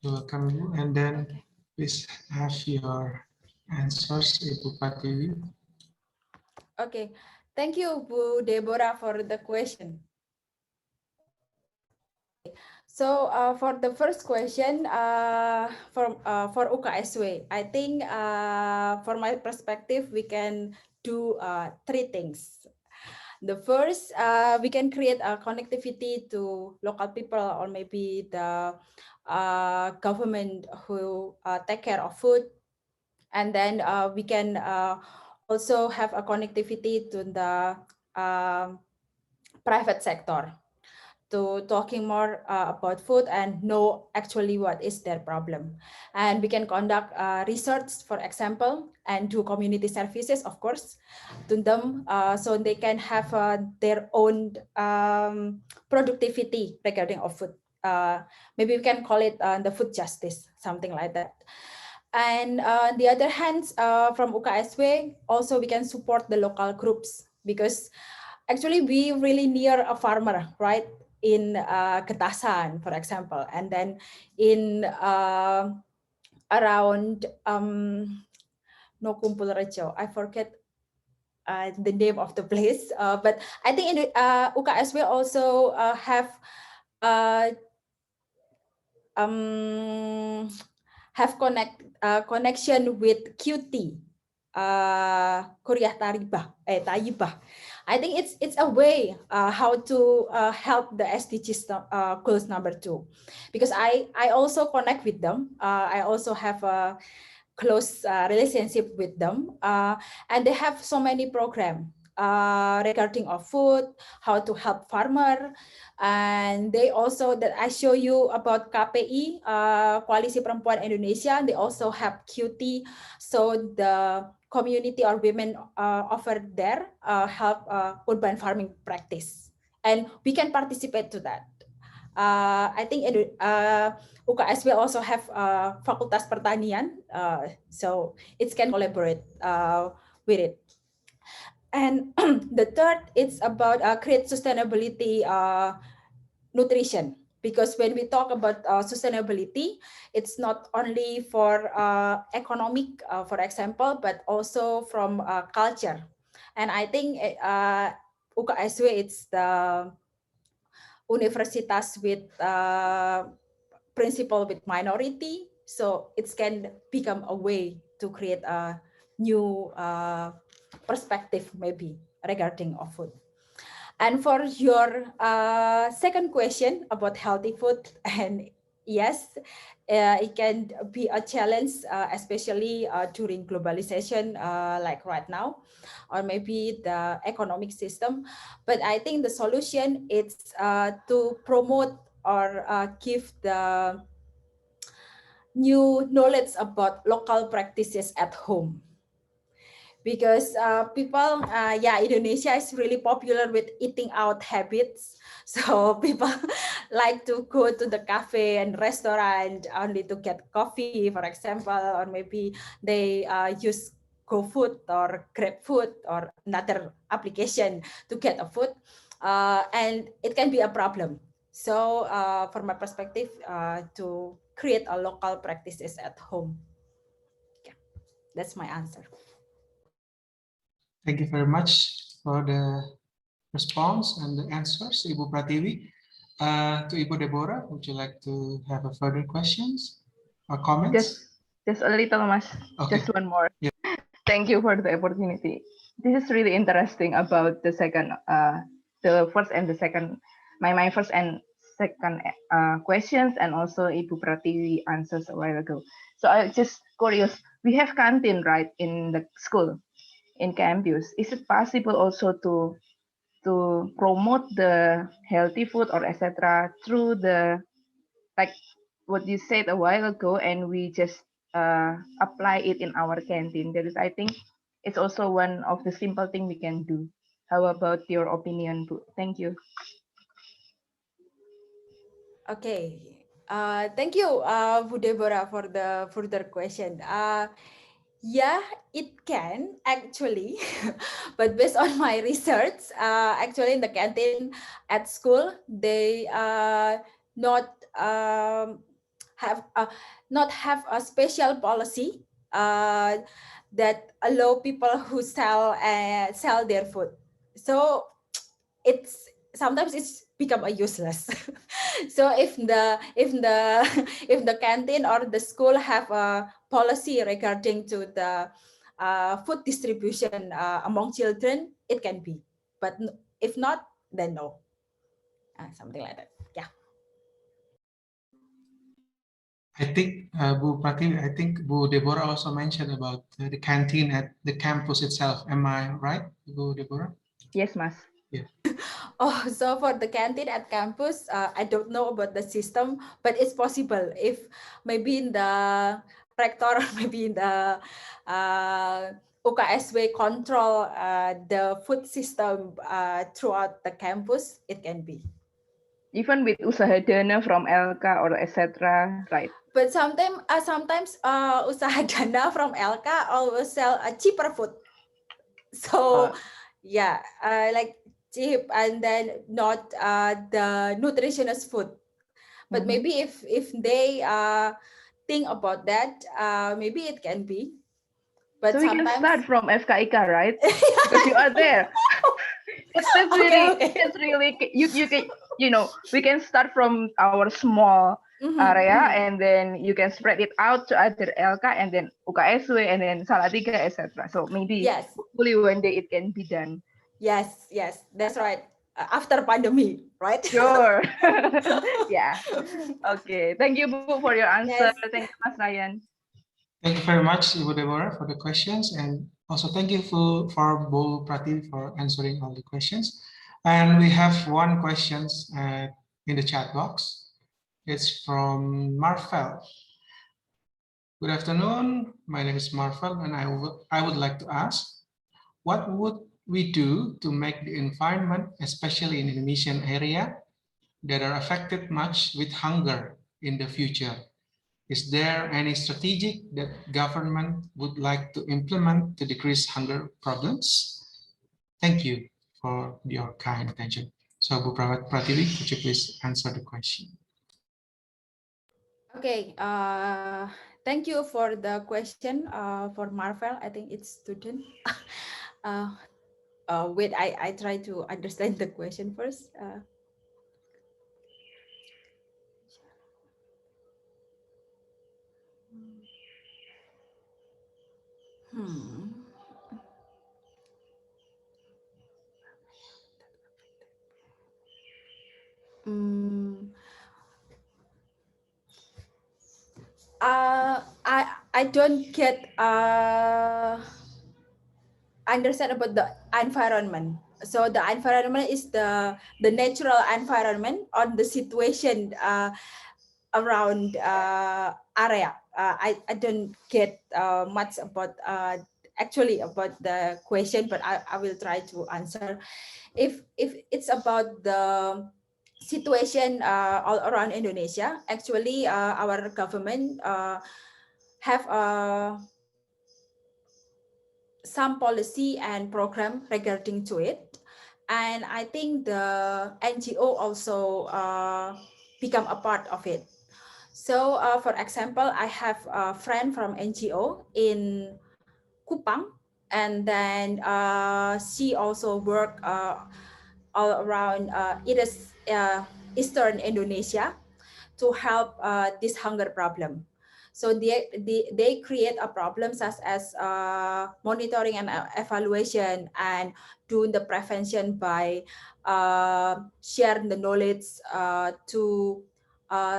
You're welcome, Ibu. And then please have your answers, Ibu Pratiwi. Okay, thank you, Bu Deborah, for the question. So for the first question, for UKSW, I think for my perspective, we can do 3 things. The first, we can create a connectivity to local people or maybe the government who take care of food. And then we can also have a connectivity to the private sector to talking more about food and know actually what is their problem. And we can conduct research, for example, and do community services, of course, to them so they can have their own productivity regarding of food. Maybe we can call it the food justice, something like that. And on the other hand, from UKSW, also we can support the local groups because actually we really near a farmer, right? In Getasan, for example, and then in around Nokumpul Rejo, I forget the name of the place, but I think in UKSW also have connection with QT, Kuryah Tayibah. I think it's a way how to help the SDGs goals number 2, because I also connect with them. I also have a close relationship with them, and they have so many programs regarding of food, how to help farmer, and they also that I show you about KPI, Koalisi Perempuan Indonesia. They also have QT, so the community or women over there help urban farming practice, and we can participate to that. I think UKSW also have Fakultas Pertanian, so it can collaborate with it. And the third, it's about create sustainability nutrition. Because when we talk about sustainability, it's not only for economic, for example, but also from culture. And I think UKSW, it's the universitas with principle with minority. So it can become a way to create a new perspective maybe regarding of food. And for your second question about healthy food and yes, it can be a challenge, especially during globalization, like right now, or maybe the economic system. But I think the solution is to promote or give the new knowledge about local practices at home, because people, Indonesia is really popular with eating out habits. So people like to go to the cafe and restaurant only to get coffee, for example, or maybe they use GoFood or GrabFood or another application to get a food, and it can be a problem. So from my perspective, to create a local practices at home. Yeah, that's my answer. Thank you very much for the response and the answers, Ibu Pratiwi. To Ibu Deborah, would you like to have a further questions or comments? Just a little, Mas. Okay. Just one more. Yeah. Thank you for the opportunity. This is really interesting about the second, the first and the second, my first and second questions, and also Ibu Pratiwi answers a while ago. So I just curious. We have canteen, right, in the school, in campus. Is it possible also to promote the healthy food or etc. through the, like what you said a while ago, and we just apply it in our canteen? That is, I think, it's also one of the simple thing we can do. How about your opinion, Bu? Thank you. Okay. Thank you, Bu Deborah, for the further question. Yeah, it can actually, but based on my research, actually in the canteen at school, they not have not have a special policy that allow people who sell their food. So it's sometimes it's become a useless. So if the canteen or the school have a policy regarding to the food distribution among children, it can be, but if not, then no. Something like that. Yeah. I think Bu Pratiwi, I think Bu Deborah also mentioned about the canteen at the campus itself. Am I right, Bu Deborah? Yes, Mas. Yeah. Oh, so for the canteen at campus, I don't know about the system, but it's possible if maybe in the rector or maybe in the UKSW control the food system throughout the campus, it can be. Even with usaha dana from LK or etc. Right? But sometimes usaha dana from LK always sell a cheaper food. So yeah, like cheap and then not the nutritious food. But maybe if they think about that, maybe it can be. But So we can start from FKIK, right? Because you are there. that's really okay. that's really you can, you know, we can start from our small area, and then you can spread it out to other LK and then UKSW and then Salatiga, etc. So maybe Yes. hopefully one day it can be done. Yes, that's right. After pandemic, right? Sure. Yeah. Okay. Thank you, Bu, for your answer. Yes. Thank you, Mas Ryan. Thank you very much, Ibu Deborah, for the questions, and also thank you for Bu Pratiwi for answering all the questions. And we have one questions in the chat box. It's from Marfel. Good afternoon. My name is Marfel, and I would like to ask, what would we do to make the environment, especially in Indonesian area, that are affected much with hunger in the future? Is there any strategy that government would like to implement to decrease hunger problems? Thank you for your kind attention. So, Bu Pratiwi, could you please answer the question? Okay. Thank you for the question. For Marvel, I think it's student. Wait, I try to understand the question first. I don't get understand about the environment. So the environment is the natural environment on the situation around area. I don't get much about actually about the question, but I will try to answer. If it's about the situation all around Indonesia, actually our government have some policy and program regarding to it, and I think the NGO also become a part of it. So for example, I have a friend from NGO in Kupang, and then she also work all around Eastern Indonesia to help this hunger problem. So they create a problem such as monitoring and evaluation and doing the prevention by sharing the knowledge to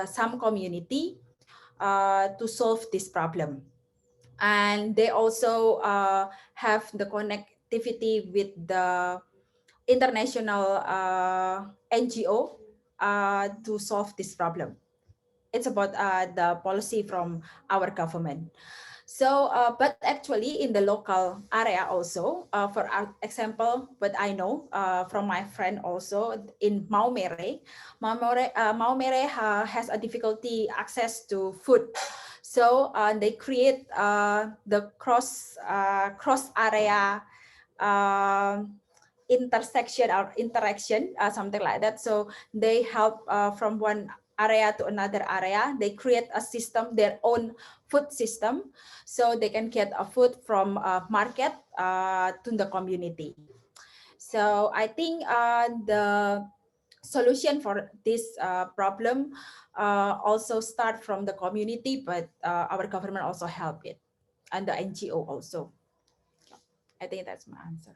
some community to solve this problem. And they also have the connectivity with the international NGO to solve this problem. It's about the policy from our government. So, but actually in the local area also, for example, what I know from my friend also in Maumere has a difficulty access to food. So they create the cross area intersection or interaction, something like that. So they help from one area to another area. They create a system, their own food system, so they can get a food from a market to the community. So I think the solution for this problem also start from the community, but our government also help it, and the NGO also. I think that's my answer.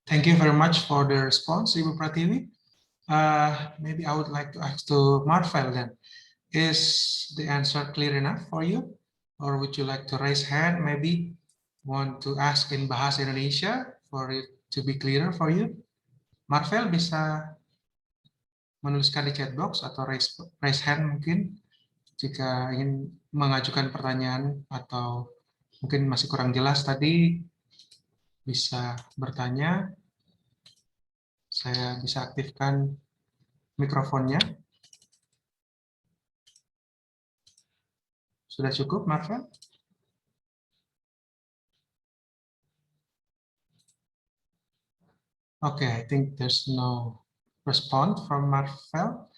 Thank you very much for the response, Ibu Pratiwi. Maybe I would like to ask to Marvel then. Is the answer clear enough for you? Or would you like to raise hand, maybe want to ask in Bahasa Indonesia for it to be clearer for you? Marvel bisa menuliskan di chat box atau raise hand mungkin jika ingin mengajukan pertanyaan atau mungkin masih kurang jelas tadi bisa bertanya. Saya bisa aktifkan mikrofonnya. Sudah cukup, Marvel? Okay, I think there's no response from Marvel.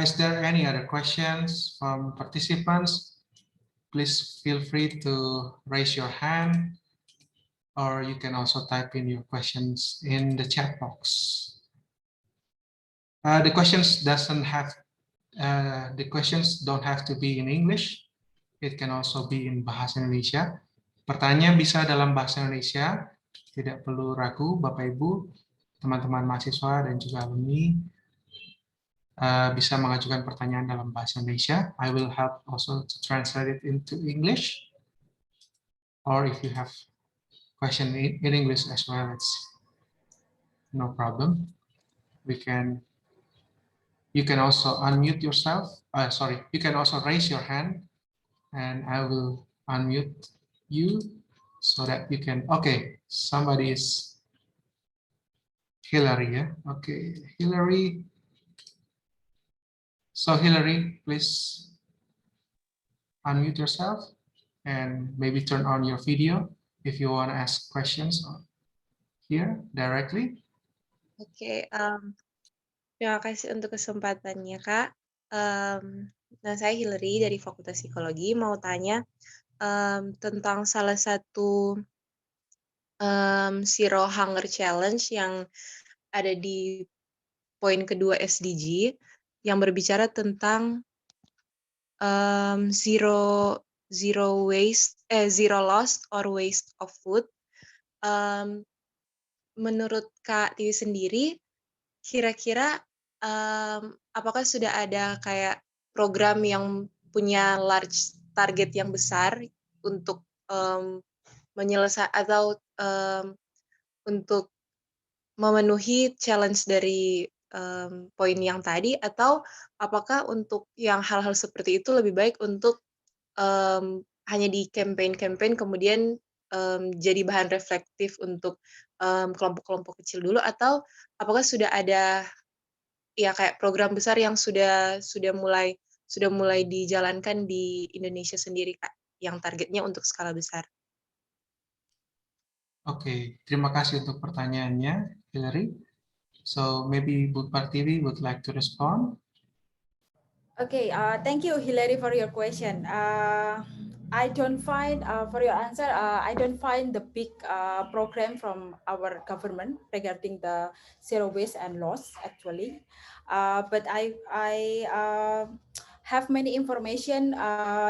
Is there any other questions from participants? Please feel free to raise your hand, or you can also type in your questions in the chat box. The questions don't have to be in English. It can also be in Bahasa Indonesia. Pertanyaan bisa dalam Bahasa Indonesia. Tidak perlu ragu, Bapak Ibu, teman-teman mahasiswa dan juga alumni bisa mengajukan pertanyaan dalam Bahasa Indonesia. I will help also to translate it into English. Or if you have question in English as well, it's no problem. You can also unmute yourself. You can also raise your hand, and I will unmute you so that you can. Okay, somebody is Hillary, yeah. Okay, Hillary. So Hillary, please unmute yourself and maybe turn on your video if you want to ask questions here directly. Oke, terima kasih untuk kesempatannya, Kak. Nah, saya Hillary dari Fakultas Psikologi, mau tanya tentang salah satu Zero Hunger Challenge yang ada di poin kedua SDG yang berbicara tentang zero loss or waste of food. Menurut Kak Tiwi sendiri, kira-kira apakah sudah ada kayak program yang punya large target yang besar untuk menyelesaikan atau untuk memenuhi challenge dari poin yang tadi, atau apakah untuk yang hal-hal seperti itu lebih baik untuk hanya di campaign kemudian jadi bahan reflektif untuk kelompok-kelompok kecil dulu, atau apakah sudah ada ya kayak program besar yang sudah mulai dijalankan di Indonesia sendiri, Kak, yang targetnya untuk skala besar. Oke, terima kasih untuk pertanyaannya, Hillary. So maybe Bu Pratiwi would like to respond. Okay, thank you, Hillary, for your question. I don't find, for your answer, I don't find the big program from our government regarding the zero waste and loss, actually. But I have many information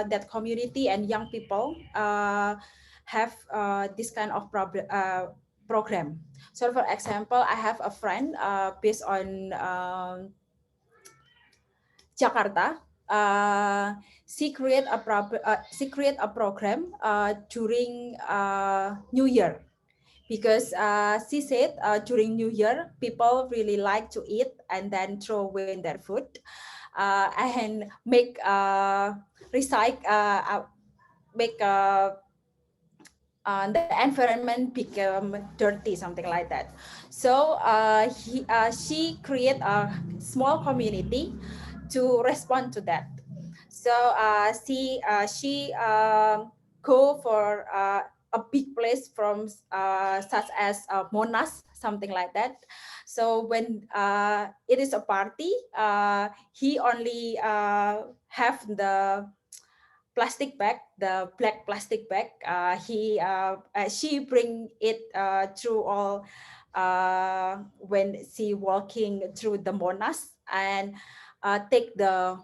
that community and young people have this kind of program. So, for example, I have a friend based on Jakarta. She create a program during New Year, because she said during New Year people really like to eat and then throw away their food and make the environment become dirty, something like that. So she create a small community to respond to that. So she go for a big place from such as Monas, something like that. So when it is a party, he only have the plastic bag, the black plastic bag. She bring it through all when she walking through the Monas, and take the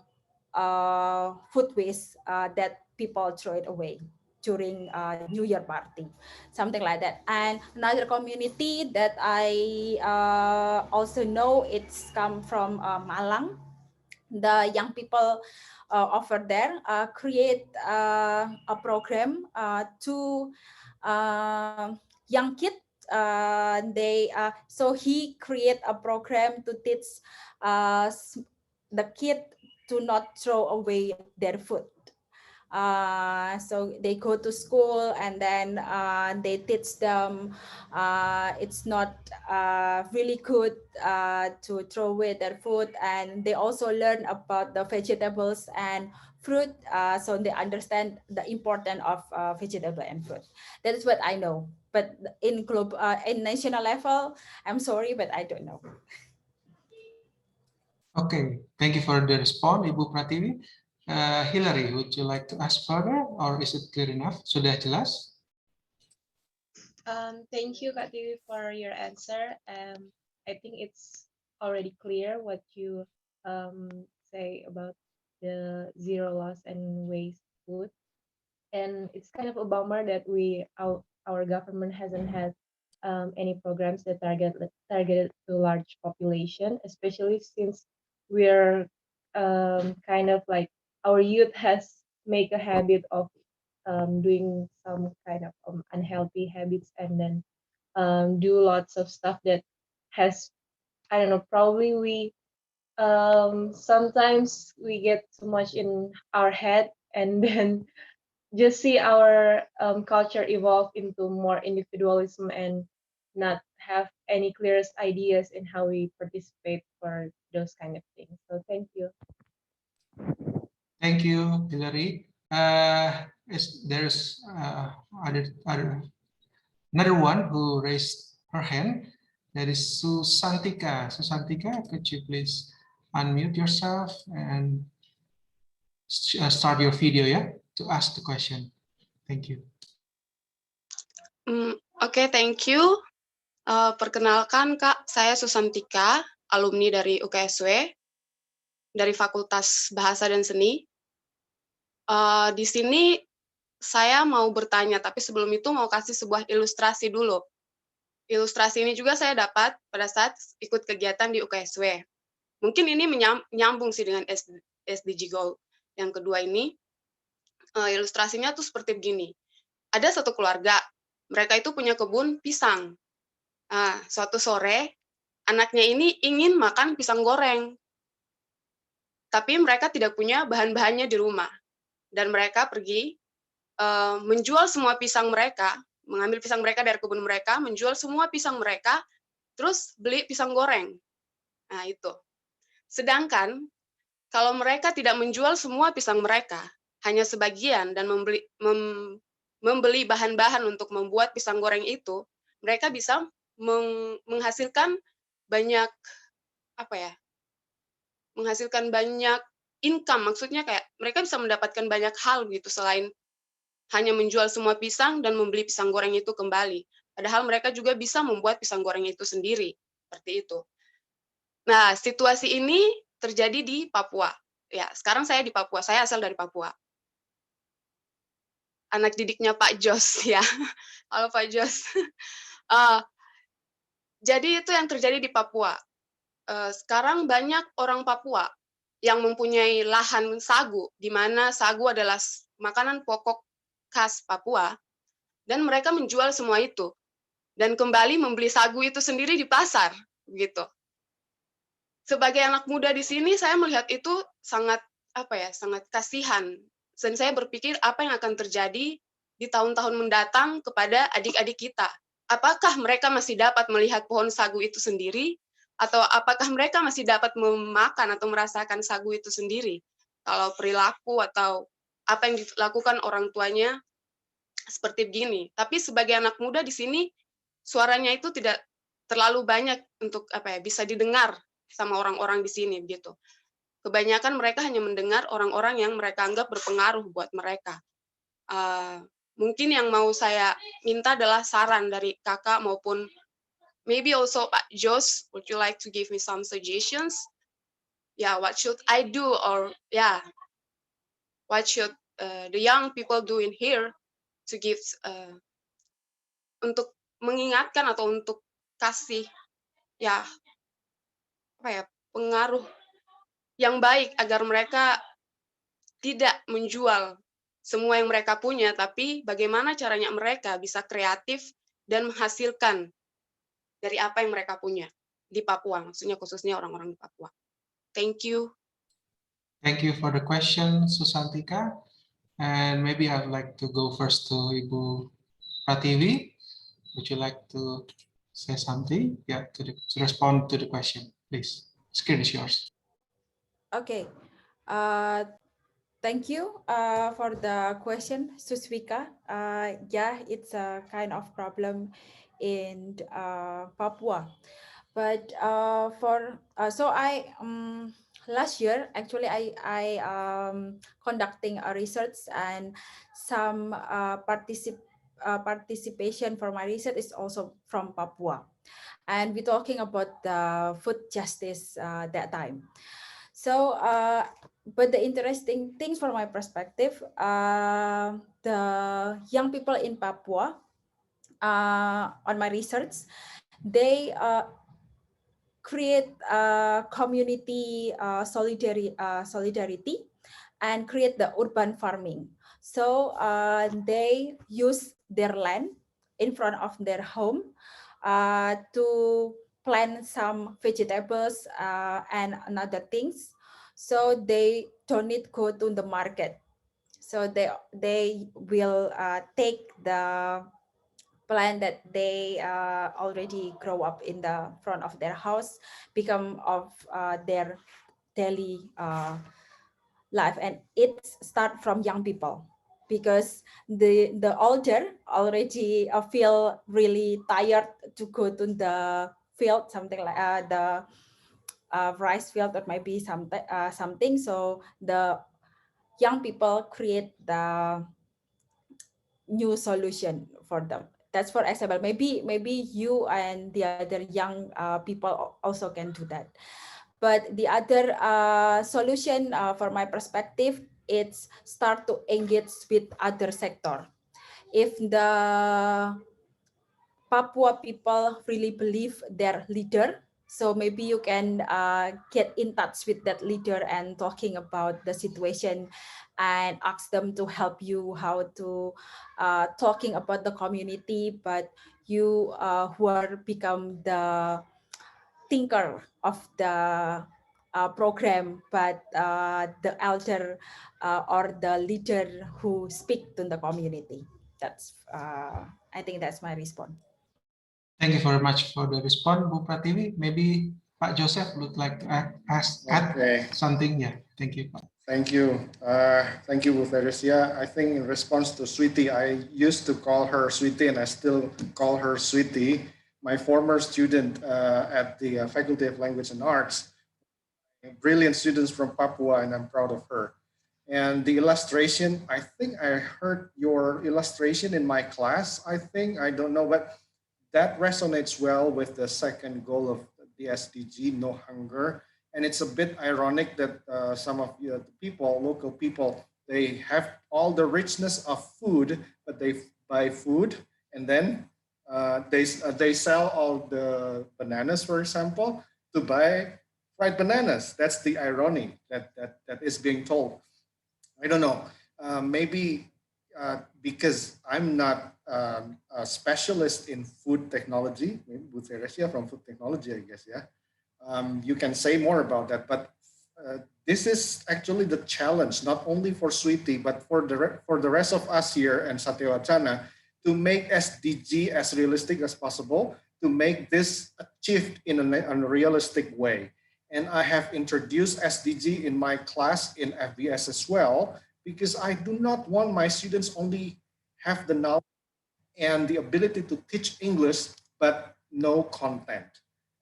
food waste that people throw it away during New Year party, something like that. And another community that I also know, it's come from Malang. The young people over there create a program to young kids. So he create a program to teach the kid to not throw away their food. So they go to school, and then they teach them it's not really good to throw away their food, and they also learn about the vegetables and fruit, so they understand the importance of vegetable and fruit. That is what I know, but in national level, I'm sorry, but I don't know. Okay, thank you for the response, Ibu Pratiwi. Hillary, would you like to ask further, or is it clear enough? Sudah jelas? Thank you, Kak Tiwi, for your answer. I think it's already clear what you say about the zero loss and waste food. And it's kind of a bummer that our government hasn't had any programs that targeted to large population, especially since we're kind of like our youth has make a habit of doing some kind of unhealthy habits, and then do lots of stuff that has, I don't know, probably we sometimes we get too much in our head, and then just see our culture evolve into more individualism and not have any clearest ideas in how we participate for those kind of things. So thank you. Thank you, Hillary. There's another one who raised her hand. That is Susantika. Susantika, could you please unmute yourself and start your video, to ask the question. Thank you. Oke, thank you. Perkenalkan, Kak, saya Susantika, alumni dari UKSW, dari Fakultas Bahasa dan Seni. Di sini saya mau bertanya, tapi sebelum itu mau kasih sebuah ilustrasi dulu. Ilustrasi ini juga saya dapat pada saat ikut kegiatan di UKSW. Mungkin ini menyambung sih dengan SDG Goal. Yang kedua ini, ilustrasinya tuh seperti begini. Ada satu keluarga, mereka itu punya kebun pisang. Suatu sore, anaknya ini ingin makan pisang goreng. Tapi mereka tidak punya bahan-bahannya di rumah. Dan mereka pergi menjual semua pisang mereka, mengambil pisang mereka dari kebun mereka, menjual semua pisang mereka, terus beli pisang goreng. Nah, itu. Sedangkan, kalau mereka tidak menjual semua pisang mereka, hanya sebagian, dan membeli bahan-bahan untuk membuat pisang goreng itu, mereka bisa menghasilkan banyak, menghasilkan banyak income, maksudnya kayak mereka bisa mendapatkan banyak hal gitu, selain hanya menjual semua pisang dan membeli pisang goreng itu kembali. Padahal mereka juga bisa membuat pisang goreng itu sendiri, seperti itu. Nah, situasi ini terjadi di Papua. Ya, sekarang saya di Papua, saya asal dari Papua. Anak didiknya Pak Jos, ya. Halo Pak Jos. Jadi itu yang terjadi di Papua. Sekarang banyak orang Papua yang mempunyai lahan sagu, di mana sagu adalah makanan pokok khas Papua, dan mereka menjual semua itu, dan kembali membeli sagu itu sendiri di pasar, gitu. Sebagai anak muda di sini, saya melihat itu sangat sangat kasihan, dan saya berpikir apa yang akan terjadi di tahun-tahun mendatang kepada adik-adik kita. Apakah mereka masih dapat melihat pohon sagu itu sendiri, atau apakah mereka masih dapat memakan atau merasakan sagu itu sendiri? Kalau perilaku atau apa yang dilakukan orang tuanya seperti begini. Tapi sebagai anak muda di sini, suaranya itu tidak terlalu banyak untuk bisa didengar sama orang-orang di sini gitu. Kebanyakan mereka hanya mendengar orang-orang yang mereka anggap berpengaruh buat mereka. Mungkin yang mau saya minta adalah saran dari kakak maupun maybe also Pak Jos, would you like to give me some suggestions? Yeah, what should I do, or what should the young people do in here to give untuk mengingatkan atau untuk kasih pengaruh yang baik agar mereka tidak menjual semua yang mereka punya, tapi bagaimana caranya mereka bisa kreatif dan menghasilkan dari apa yang mereka punya di Papua, maksudnya khususnya orang-orang di Papua. Thank you. Thank you for the question, Susantika. And maybe I'd like to go first to Ibu Pratiwi. Would you like to say something? Yeah, to respond to the question, please. Screen is yours. Okay. Thank you for the question, Suswika. Yeah, it's a kind of problem in Papua. But last year, actually, I conducting a research, and some participation for my research is also from Papua. And we're talking about the food justice that time. So, but the interesting things from my perspective, the young people in Papua, on my research, they create community solidarity and create the urban farming. So they use their land in front of their home to plant some vegetables and other things. So they don't need go to the market. So they will take the plant that they already grow up in the front of their house, become of their daily life, and it start from young people, because the older already feel really tired to go to the field, something like the rice field, or maybe something. So the young people create the new solution for them. That's for example. Maybe you and the other young people also can do that. But the other solution for my perspective, it's start to engage with other sector. If the Papua people really believe their leader, So maybe you can get in touch with that leader and talking about the situation and ask them to help you how to talking about the community, but you who are become the thinker of the program, but the elder or the leader who speak to the community. That's I think that's my response. Thank you very much for the response, Bu Pratiwi. Maybe Pak Joseph would like to add something. Yeah, thank you. Thank you. Thank you, Theresia. I think in response to Sweetie, I used to call her Sweetie and I still call her Sweetie. My former student at the Faculty of Language and Arts, brilliant students from Papua, and I'm proud of her. And the illustration, I think I heard your illustration in my class, I don't know, but that resonates well with the second goal of the SDG, no hunger. And it's a bit ironic that some of the people, local people, they have all the richness of food, but they buy food and then they sell all the bananas, for example, to buy fried bananas. That's the irony that is being told. I don't know. Maybe because I'm not a specialist in food technology, with Theresia from food technology, I guess, yeah. You can say more about that, but this is actually the challenge, not only for Sweetie, but for the rest of us here and Satya Wacana, to make SDG as realistic as possible, to make this achieved in a realistic way. And I have introduced SDG in my class in FBS as well, because I do not want my students only have the knowledge and the ability to teach English, but no content.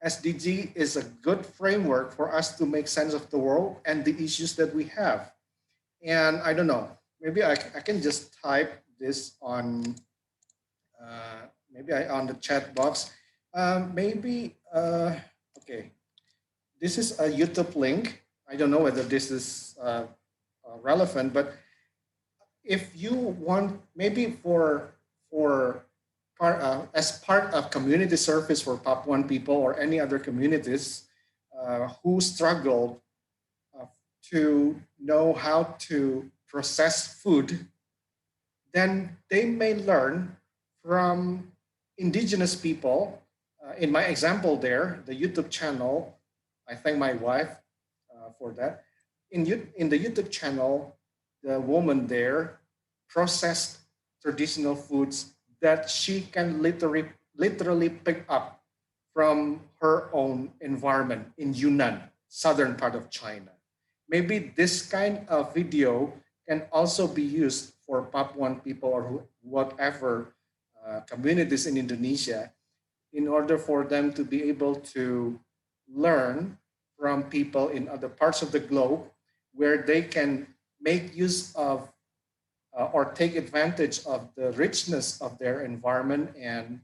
SDG is a good framework for us to make sense of the world and the issues that we have. And I don't know, maybe I can just type this on, on the chat box. Okay. This is a YouTube link. I don't know whether this is relevant, but if you want, maybe as part of community service for Papuan people or any other communities who struggle to know how to process food, then they may learn from indigenous people. In my example there, the YouTube channel, I thank my wife for that. In the YouTube channel, the woman there processed traditional foods that she can literally pick up from her own environment in Yunnan, southern part of China. Maybe this kind of video can also be used for Papuan people or whatever communities in Indonesia, in order for them to be able to learn from people in other parts of the globe, where they can make use of or take advantage of the richness of their environment and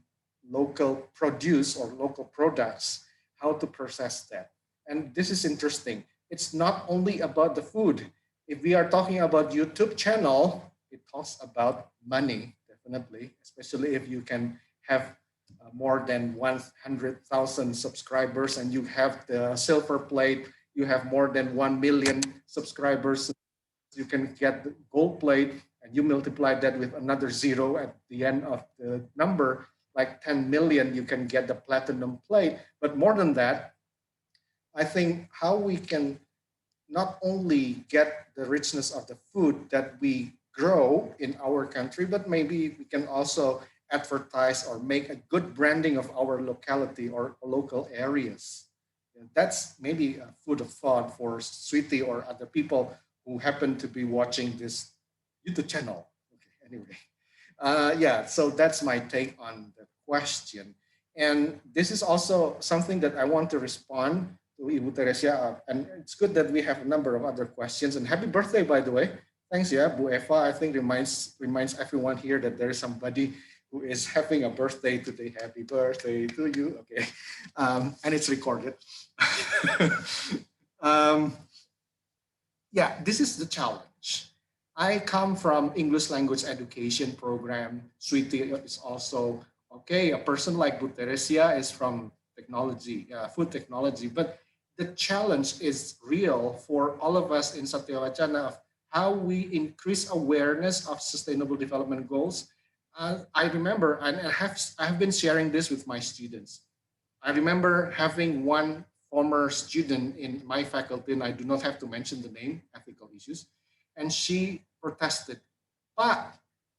local produce or local products, how to process that. And this is interesting. It's not only about the food. If we are talking about YouTube channel, it talks about money, definitely, especially if you can have more than 100,000 subscribers and you have the silver plate, you have more than 1 million subscribers, you can get the gold plate, and you multiply that with another zero at the end of the number, like 10 million, you can get the platinum plate. But more than that, I think how we can not only get the richness of the food that we grow in our country, but maybe we can also advertise or make a good branding of our locality or local areas. That's maybe a food of thought for Sweetie or other people who happen to be watching this YouTube channel. Okay, anyway, yeah, so that's my take on the question. And this is also something that I want to respond to Ibu Theresia. And it's good that we have a number of other questions. And happy birthday, by the way. Thanks, yeah, Bu Eva. I think reminds everyone here that there is somebody who is having a birthday today. Happy birthday to you. Okay, and it's recorded. Yeah, this is the challenge. I come from English language education program. Sweetie is also, okay, a person like Bu Theresia is from technology, food technology. But the challenge is real for all of us in Satya Wacana of how we increase awareness of sustainable development goals. I remember, and I have been sharing this with my students. I remember having one former student in my faculty, and I do not have to mention the name, ethical issues, and she protested, "But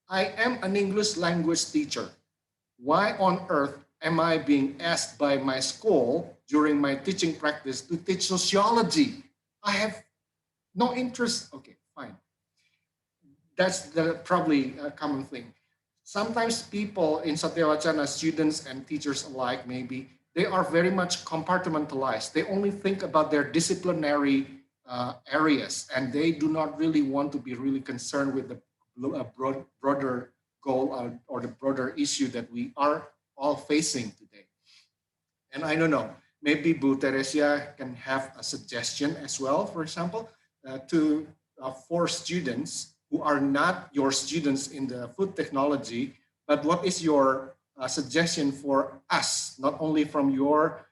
I am an English language teacher. Why on earth am I being asked by my school during my teaching practice to teach sociology? I have no interest." Okay, fine. That's probably a common thing. Sometimes people in Satya Wacana, students and teachers alike, maybe, they are very much compartmentalized. They only think about their disciplinary areas, and they do not really want to be really concerned with the broader goal or the broader issue that we are all facing today. And I don't know, maybe Bu Theresia can have a suggestion as well, for example, for students who are not your students in the food technology, but what is your suggestion for us, not only from your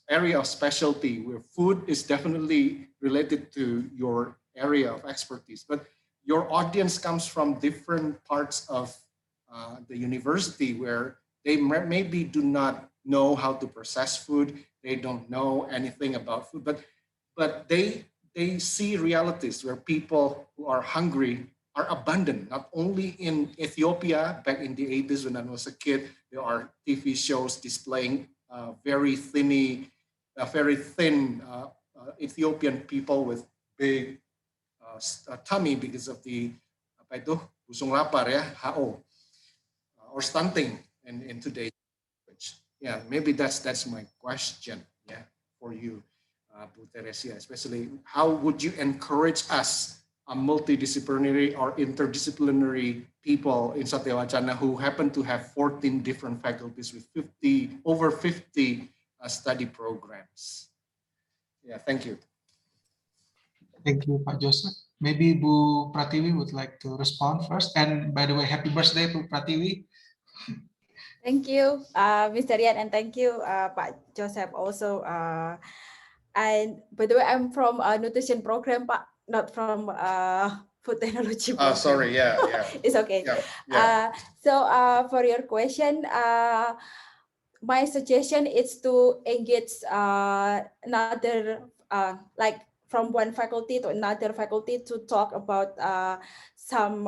area of specialty, where food is definitely related to your area of expertise, but your audience comes from different parts of the university where they maybe do not know how to process food, they don't know anything about food, but they see realities where people who are hungry are abundant, not only in Ethiopia. Back in the 80s when I was a kid, there are TV shows displaying very thin Ethiopian people with big tummy because of the apa itu, busung lapar ya, HO, or stunting in today's language. Yeah, maybe that's my question, yeah, for you, Bu Theresia, especially how would you encourage us, a multidisciplinary or interdisciplinary people in Satya Wacana who happen to have 14 different faculties with over 50 study programs? Yeah, thank you. Thank you, Pak Joseph. Maybe Bu Pratiwi would like to respond first. And by the way, happy birthday, Bu Pratiwi. Thank you, Mr. Rian, and thank you, Pak Joseph also. And by the way, I'm from a nutrition program, Pak, not from food technology program. Sorry, yeah. It's okay. Yeah. So for your question, my suggestion is to engage another, like from one faculty to another faculty to talk about some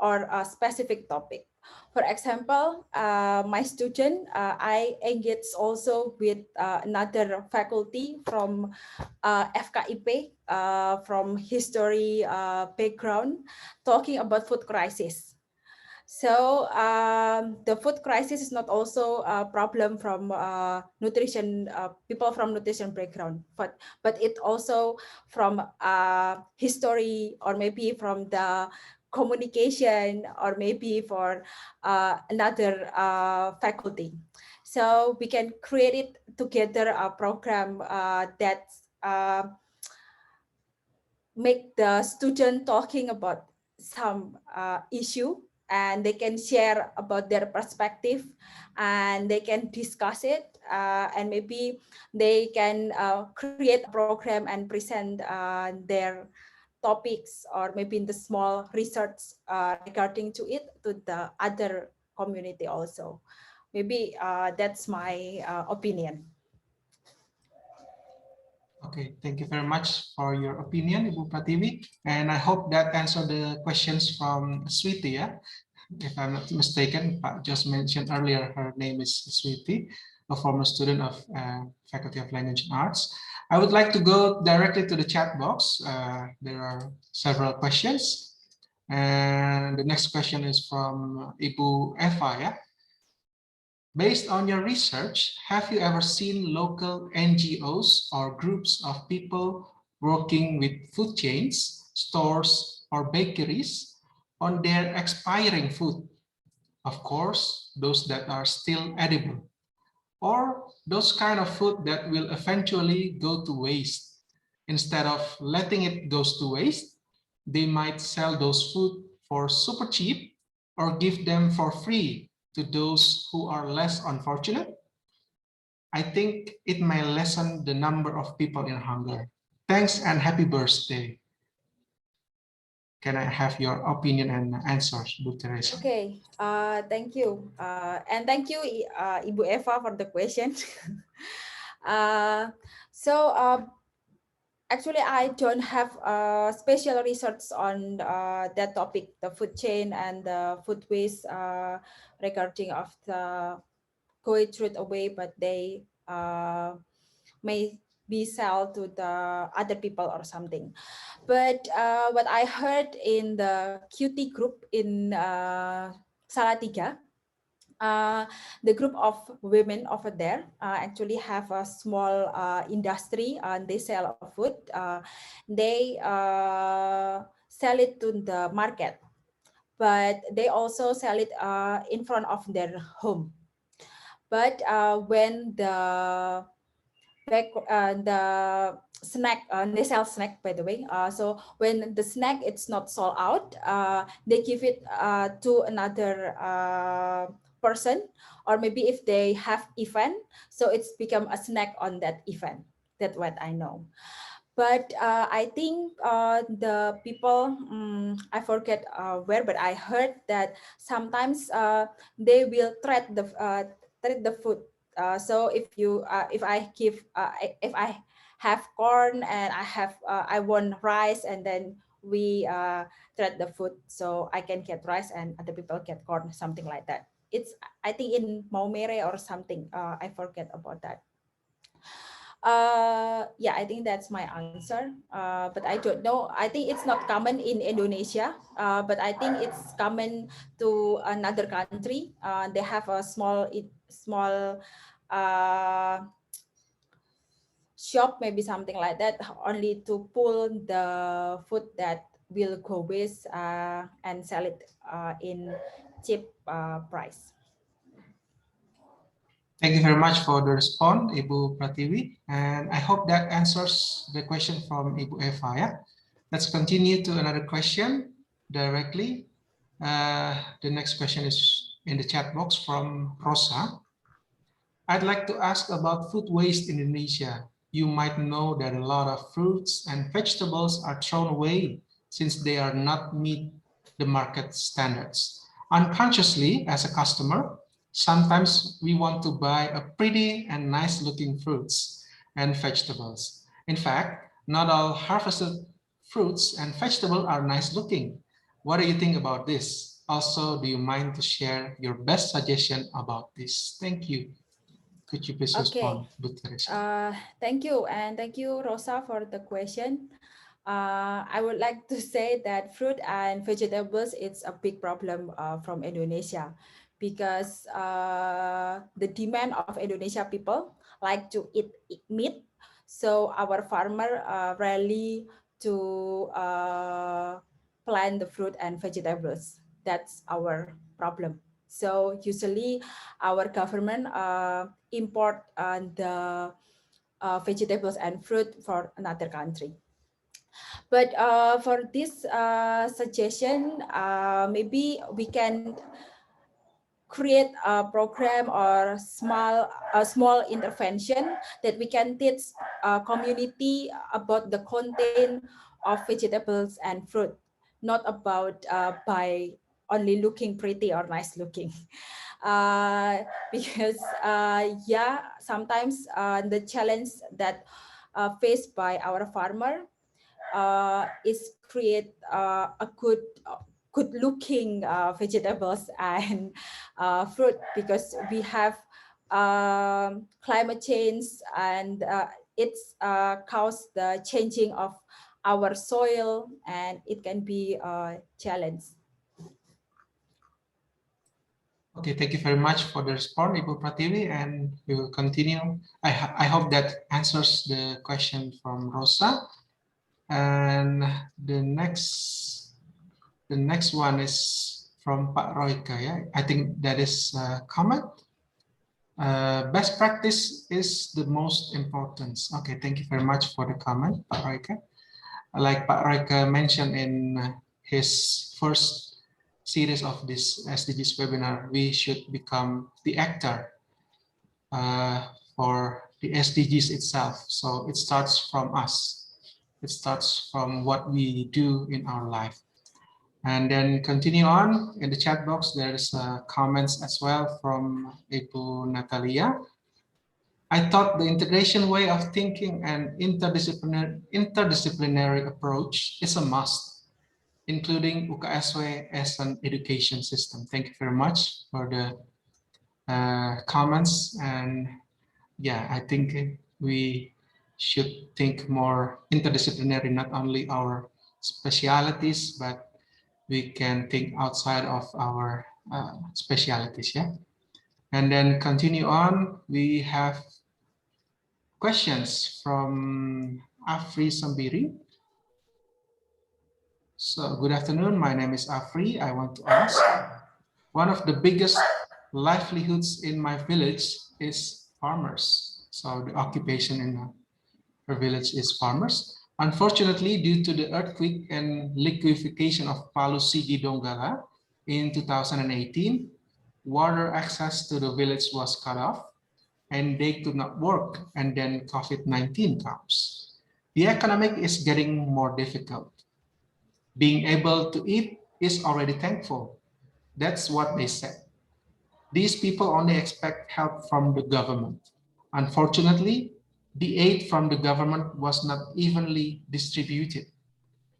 or a specific topic. For example, my student, I engage also with another faculty from FKIP, from history background, talking about food crisis. So the food crisis is not also a problem from nutrition, people from nutrition background, but it also from history, or maybe from the communication, or maybe for another faculty. So we can create it together, a program that make the student talking about some issue, and they can share about their perspective, and they can discuss it, and maybe they can create a program and present their topics, or maybe in the small research regarding to it to the other community also. Maybe that's my opinion. Okay, thank you very much for your opinion, Ibu Pratiwi. And I hope that answered the questions from Sweetie, yeah? If I'm not mistaken, Pak just mentioned earlier, her name is Sweetie, a former student of Faculty of Language and Arts. I would like to go directly to the chat box. There are several questions. And the next question is from Ibu Eva, yeah? Based on your research, have you ever seen local NGOs or groups of people working with food chains, stores, or bakeries on their expiring food? Of course, those that are still edible, or those kind of food that will eventually go to waste. Instead of letting it go to waste, they might sell those food for super cheap or give them for free to those who are less unfortunate. I think it may lessen the number of people in hunger. Thanks and happy birthday. Can I have your opinion and answers, Bu Theresia? Okay, thank you. And thank you, Ibu Eva, for the question. So actually, I don't have special research on that topic, the food chain and the food waste regarding of the going throw it away, but they may be sell to the other people or something. But what I heard in the QT group in Salatiga, the group of women over there actually have a small industry and they sell food. They sell it to the market, but they also sell it in front of their home. But when the snack, they sell snack, by the way. So when the snack it's not sold out, they give it to another person, or maybe if they have event, so it's become a snack on that event. That's what I know. But I think the people, I forget where, but I heard that sometimes they will trade the food. So if you, if I give, if I have corn and I want rice, and then we trade the food, so I can get rice and other people get corn, something like that. It's, I think in Maumere or something. I forget about that. Yeah, I think that's my answer. But I don't know. I think it's not common in Indonesia, but I think it's common to another country. They have a small shop, maybe something like that, only to pull the food that will go waste and sell it in cheap price. Thank you very much for the response, Ibu Pratiwi. And I hope that answers the question from Ibu Eva. Yeah? Let's continue to another question directly. The next question is in the chat box from Rosa. I'd like to ask about food waste in Indonesia. You might know that a lot of fruits and vegetables are thrown away since they are not meet the market standards. Unconsciously, as a customer, sometimes we want to buy a pretty and nice looking fruits and vegetables. In fact, not all harvested fruits and vegetables are nice looking. What do you think about this? Also, do you mind to share your best suggestion about this? Thank you. Could you please respond, Bu Theresia? Thank you, and thank you, Rosa, for the question. I would like to say that fruit and vegetables, it's a big problem from Indonesia, because the demand of Indonesia people like to eat meat. So our farmer rarely to plant the fruit and vegetables. That's our problem. So usually our government import the vegetables and fruit for another country. But for this suggestion, maybe we can create a program or small intervention that we can teach community about the content of vegetables and fruit, not about by only looking pretty or nice looking. Because yeah, sometimes the challenge that faced by our farmer is create a good looking vegetables and fruit, because we have climate change, and it's caused the changing of our soil, and it can be a challenge. Okay, thank you very much for the response, Ibu Pratiwi, and we will continue. I hope that answers the question from Rosa. And the next one is from Pak Royke. Yeah, I think that is a comment. Best practice is the most important. Okay, thank you very much for the comment, Pak Royke. Like Pak Royke mentioned in his first series of this SDGs webinar, we should become the actor for the SDGs itself. So it starts from us. It starts from what we do in our life. And then continue on in the chat box, there's comments as well from Ibu Natalia. I thought the integration way of thinking and interdisciplinary approach is a must, including UKSW as an education system. Thank you very much for the comments. And yeah, I think we should think more interdisciplinary, not only our specialities, but we can think outside of our specialities. Yeah. And then continue on, we have questions from Afri Sambiri. So good afternoon, my name is Afri. I want to ask, one of the biggest livelihoods in my village is farmers. So the occupation in her village is farmers. Unfortunately, due to the earthquake and liquefaction of Palu Sigi Donggala in 2018, water access to the village was cut off and they could not work, and then COVID-19 comes. The economic is getting more difficult. Being able to eat is already thankful. That's what they said. These people only expect help from the government. Unfortunately, the aid from the government was not evenly distributed.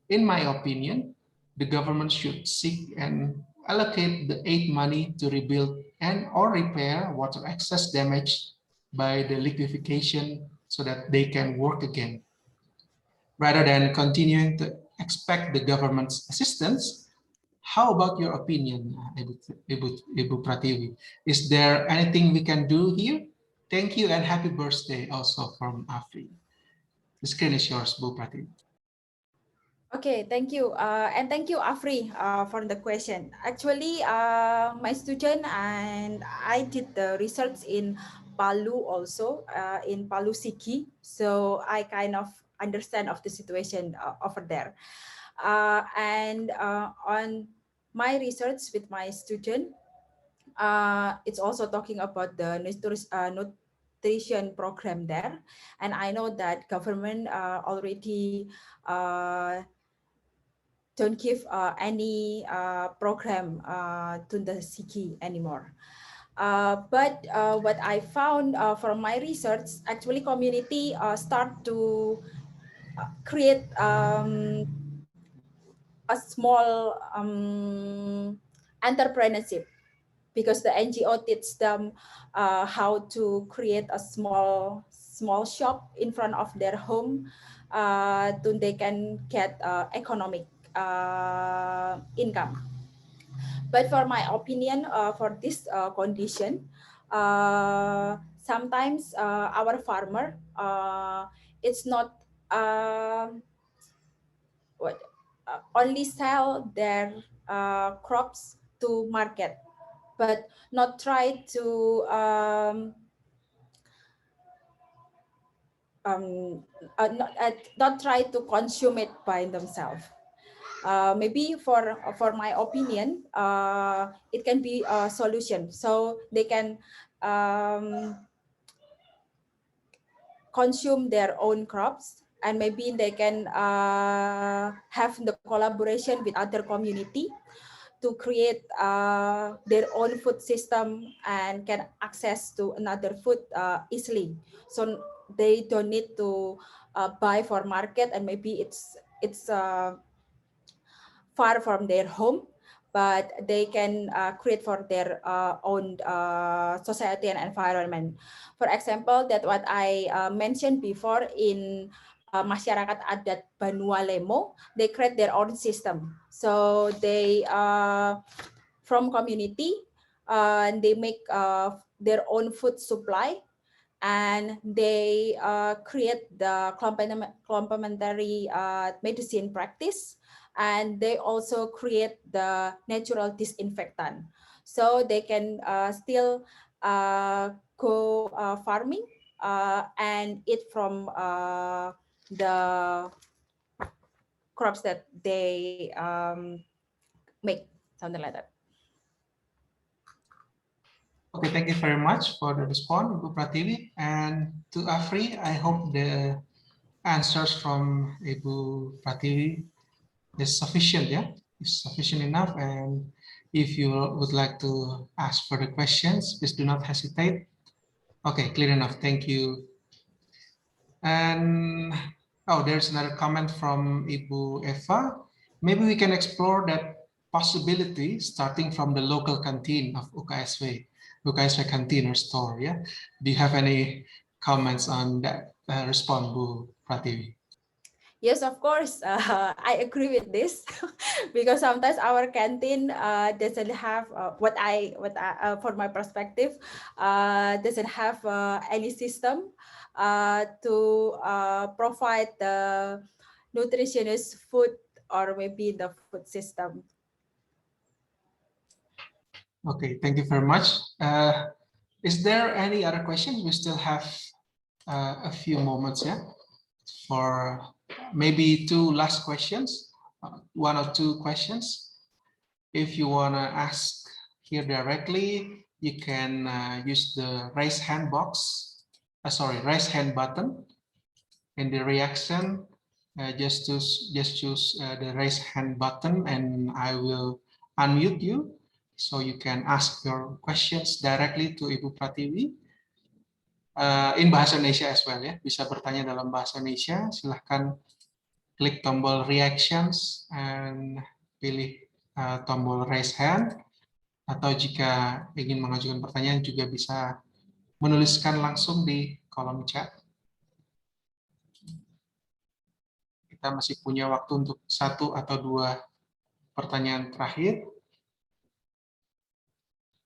In my opinion, the government should seek and allocate the aid money to rebuild and or repair water access damage by the liquefaction so that they can work again. Rather than continuing to expect the government's assistance, how about your opinion, Ibu Pratiwi? Is there anything we can do here? Thank you and happy birthday also from Afri. The screen is yours, Bu Pratiwi. Okay, thank you. And thank you, Afri, for the question. Actually, my student and I did the research in Palu also, in Palu Sigi. So I kind of understand of the situation over there. And on my research with my student, it's also talking about the nutrition program there. And I know that government already don't give any program to the Sigi anymore. But what I found from my research, actually community start to create a small entrepreneurship, because the NGO teach them how to create a small shop in front of their home, so they can get economic income. But for my opinion, for this condition, sometimes our farmer, it's not only sell their crops to market, but not try to not try to consume it by themselves. Maybe for my opinion, it can be a solution. So they can consume their own crops, and maybe they can have the collaboration with other community to create their own food system and can access to another food easily. So they don't need to buy for market, and maybe it's far from their home, but they can create for their own society and environment. For example, that what I mentioned before in masyarakat adat Banua Lemo, they create their own system. So they from community, they make their own food supply, and they create the complementary medicine practice, and they also create the natural disinfectant. So they can still go farming and eat from the crops that they make, something like that. Okay, thank you very much for the response, Ibu Pratiwi. And to Afri, I hope the answers from Ibu Pratiwi is sufficient, yeah? Is sufficient enough. And if you would like to ask further questions, please do not hesitate. Okay, clear enough. Thank you. And oh, there's another comment from Ibu Eva. Maybe we can explore that possibility starting from the local canteen of UKSW canteen or store. Yeah. Do you have any comments on that response, Bu Pratiwi? Yes, of course. I agree with this because sometimes our canteen doesn't have for my perspective, doesn't have any system to provide the nutritious food or maybe the food system. Okay, thank you very much. Is there any other questions? We still have a few moments, yeah, for maybe two last questions, one or two questions. If you want to ask here directly, you can use the raise hand box, raise hand button. In the reaction, just choose the raise hand button and I will unmute you. So you can ask your questions directly to Ibu Pratiwi in bahasa Indonesia as well ya. Bisa bertanya dalam bahasa Indonesia. Silahkan klik tombol reactions and pilih tombol raise hand. Atau jika ingin mengajukan pertanyaan juga bisa menuliskan langsung di kolom chat. Kita masih punya waktu untuk satu atau dua pertanyaan terakhir.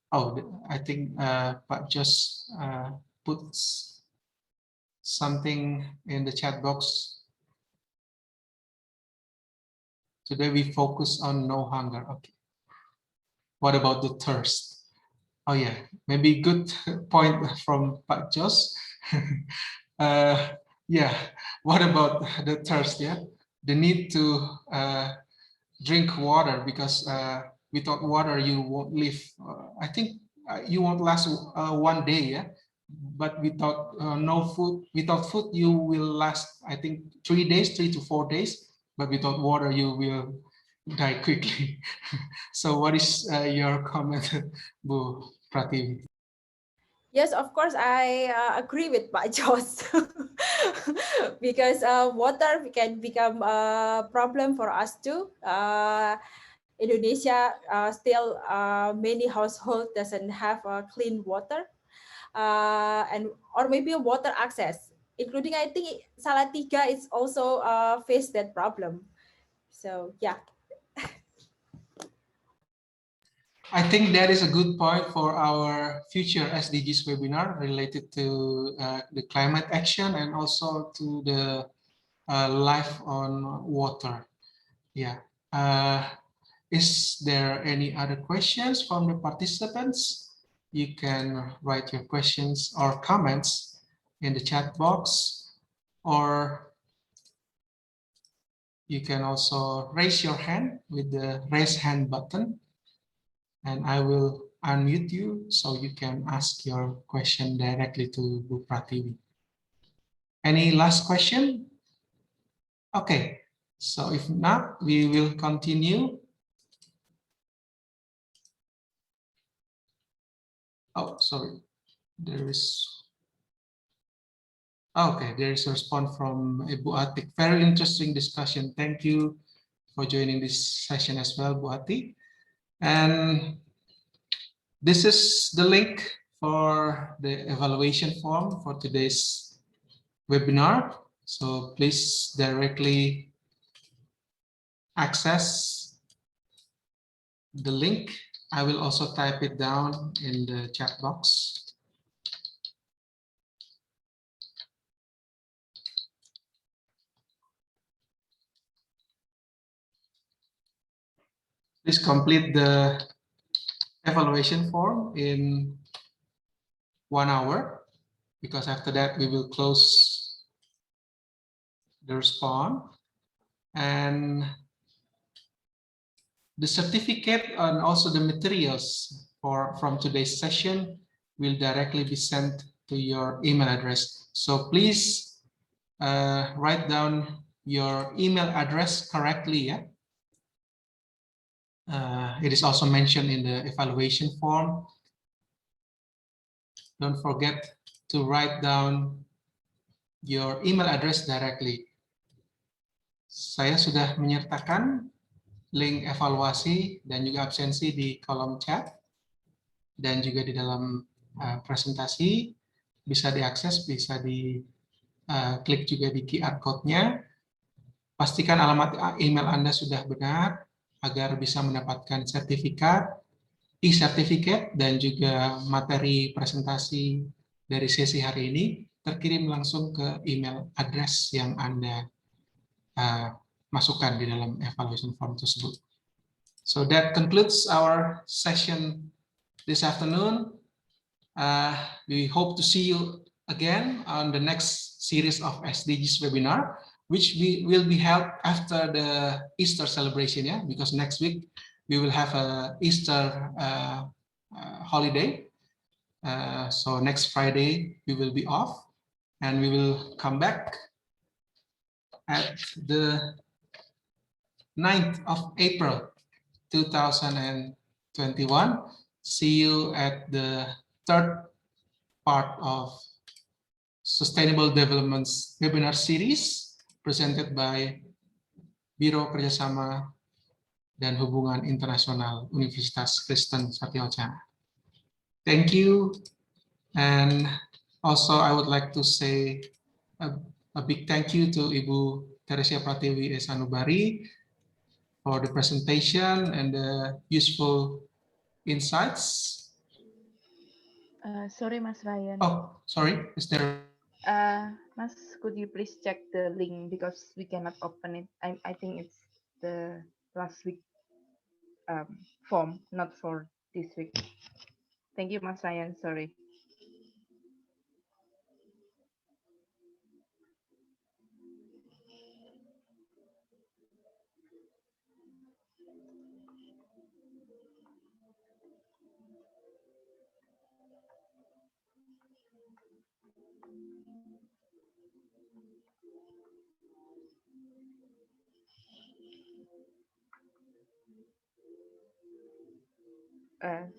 Oh, I think Pak Jos puts something in the chat box. Today we focus on no hunger. Okay. What about the thirst? Oh yeah, maybe good point from Pak Jos. Yeah, what about the thirst? Yeah, the need to drink water because without water you won't live. I think you won't last 1 day, yeah. But without no food, without food you will last, I think 3 days, 3 to 4 days. But without water you will die quickly. So what is your comment, Bu Pratiwi? Yes, of course, I agree with Pak Jos because water can become a problem for us too. Indonesia still many households doesn't have clean water or maybe water access, including I think Salatiga is also face that problem. So yeah. I think that is a good point for our future SDGs webinar related to the climate action and also to the life on water. Yeah. Is there any other questions from the participants? You can write your questions or comments in the chat box, or you can also raise your hand with the raise hand button. And I will unmute you so you can ask your question directly to Bu Pratiwi. Any last question? Okay, so if not, we will continue. Oh, sorry, there is. Okay, there is a response from Ibu Atik. Very interesting discussion. Thank you for joining this session as well, Bu Atik. And this is the link for the evaluation form for today's webinar. So please directly access the link. I will also type it down in the chat box. Please complete the evaluation form in 1 hour, because after that we will close the response. And the certificate and also the materials from today's session will directly be sent to your email address. So please write down your email address correctly. Yeah? It is also mentioned in the evaluation form. Don't forget to write down your email address directly. Saya sudah menyertakan link evaluasi dan juga absensi di kolom chat dan juga di dalam presentasi bisa diakses, bisa di klik juga di QR code-nya. Pastikan alamat email Anda sudah benar agar bisa mendapatkan sertifikat, e-certificate dan juga materi presentasi dari sesi hari ini terkirim langsung ke email address yang Anda masukkan di dalam evaluation form tersebut. So that concludes our session this afternoon. We hope to see you again on the next series of SDGs webinar, which will be held after the Easter celebration, yeah, because next week we will have a Easter holiday. So next Friday we will be off and we will come back at the 9th of April 2021. See you at the third part of Sustainable Development's webinar series presented by Biro Kerjasama dan Hubungan Internasional Universitas Kristen Satya Wacana. Thank you, and also I would like to say a big thank you to Ibu Theresia Pratiwi Sanubari for the presentation and the useful insights. Sorry, Mas Ryan. Oh, sorry, is there? Mas, could you please check the link because we cannot open it. I think it's the last week form, not for this week. Thank you, Mas Ryan. Sorry.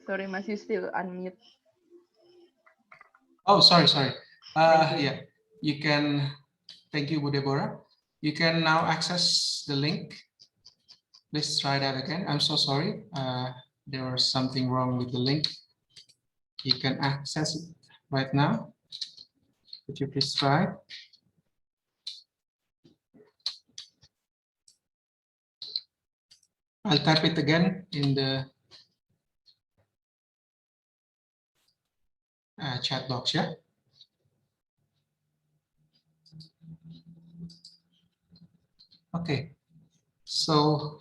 Sorry, Mas, you still unmute. Oh, sorry. Thank you. Yeah, you can. Thank you, Bu Deborah. You can now access the link. Please try that again. I'm so sorry. There was something wrong with the link. You can access it right now. Could you please try? I'll type it again in the chat box, yeah? Okay, so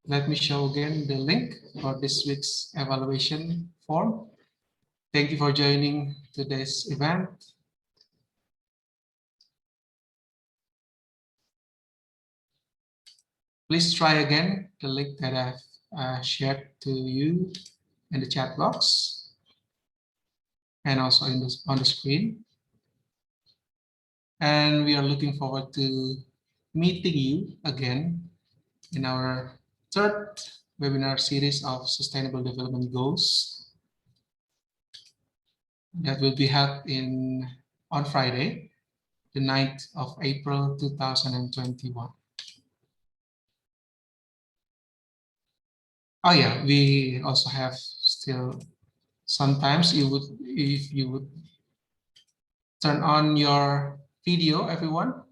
let me show again the link for this week's evaluation form. Thank you for joining today's event. Please try again the link that I've shared to you in the chat box and also on the screen. And we are looking forward to meeting you again in our third webinar series of Sustainable Development Goals that will be held on Friday, the 9th of April 2021. Oh yeah, we also have still sometimes if you would turn on your video, everyone.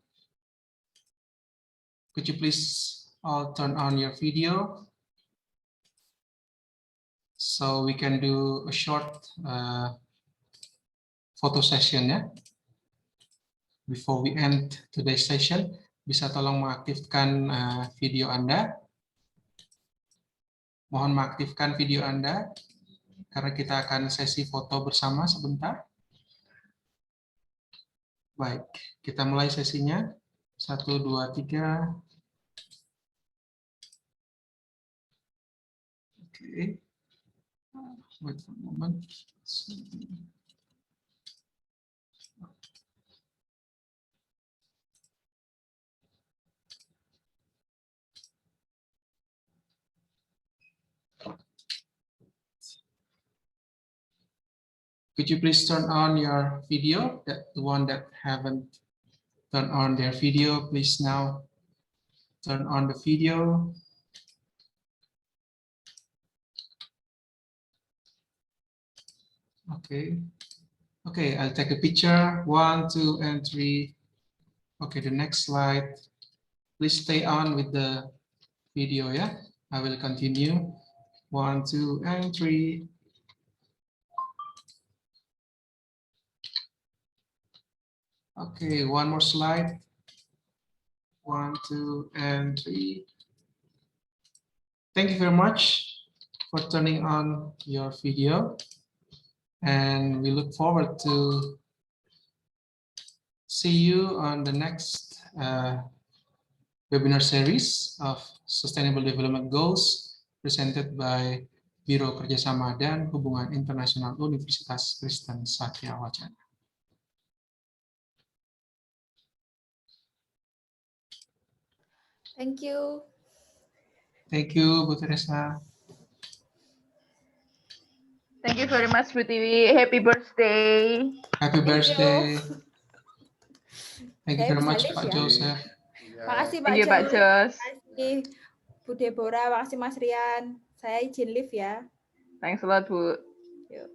Could you please all turn on your video so we can do a short photo session ya? Before we end today's session, bisa tolong mengaktifkan video Anda. Mohon mengaktifkan video Anda karena kita akan sesi foto bersama sebentar. Baik, kita mulai sesinya. 1, 2, 3. Okay. Wait for a moment. Could you please turn on your video? That the one that haven't turned on their video, please now turn on the video. Okay. Okay, I'll take a picture. 1, 2, and 3. Okay, the next slide. Please stay on with the video, yeah? I will continue. 1, 2, and 3. Okay, one more slide. 1, 2, and 3. Thank you very much for turning on your video. And we look forward to see you on the next webinar series of Sustainable Development Goals presented by Biro Kerjasama dan Hubungan Internasional Universitas Kristen Satya Wacana. Thank you. Thank you, Bu Theresia. Thank you very much, Pratiwi. Happy birthday. Happy birthday. Thank you Saya very bisa much, live Pak ya. Joseph. Makasih Pak Thank you, Pak Jos. Jos. Makasih Bu Deborah, makasih Mas Rian. Saya izin live ya. Thanks a lot, Bu. Yuk.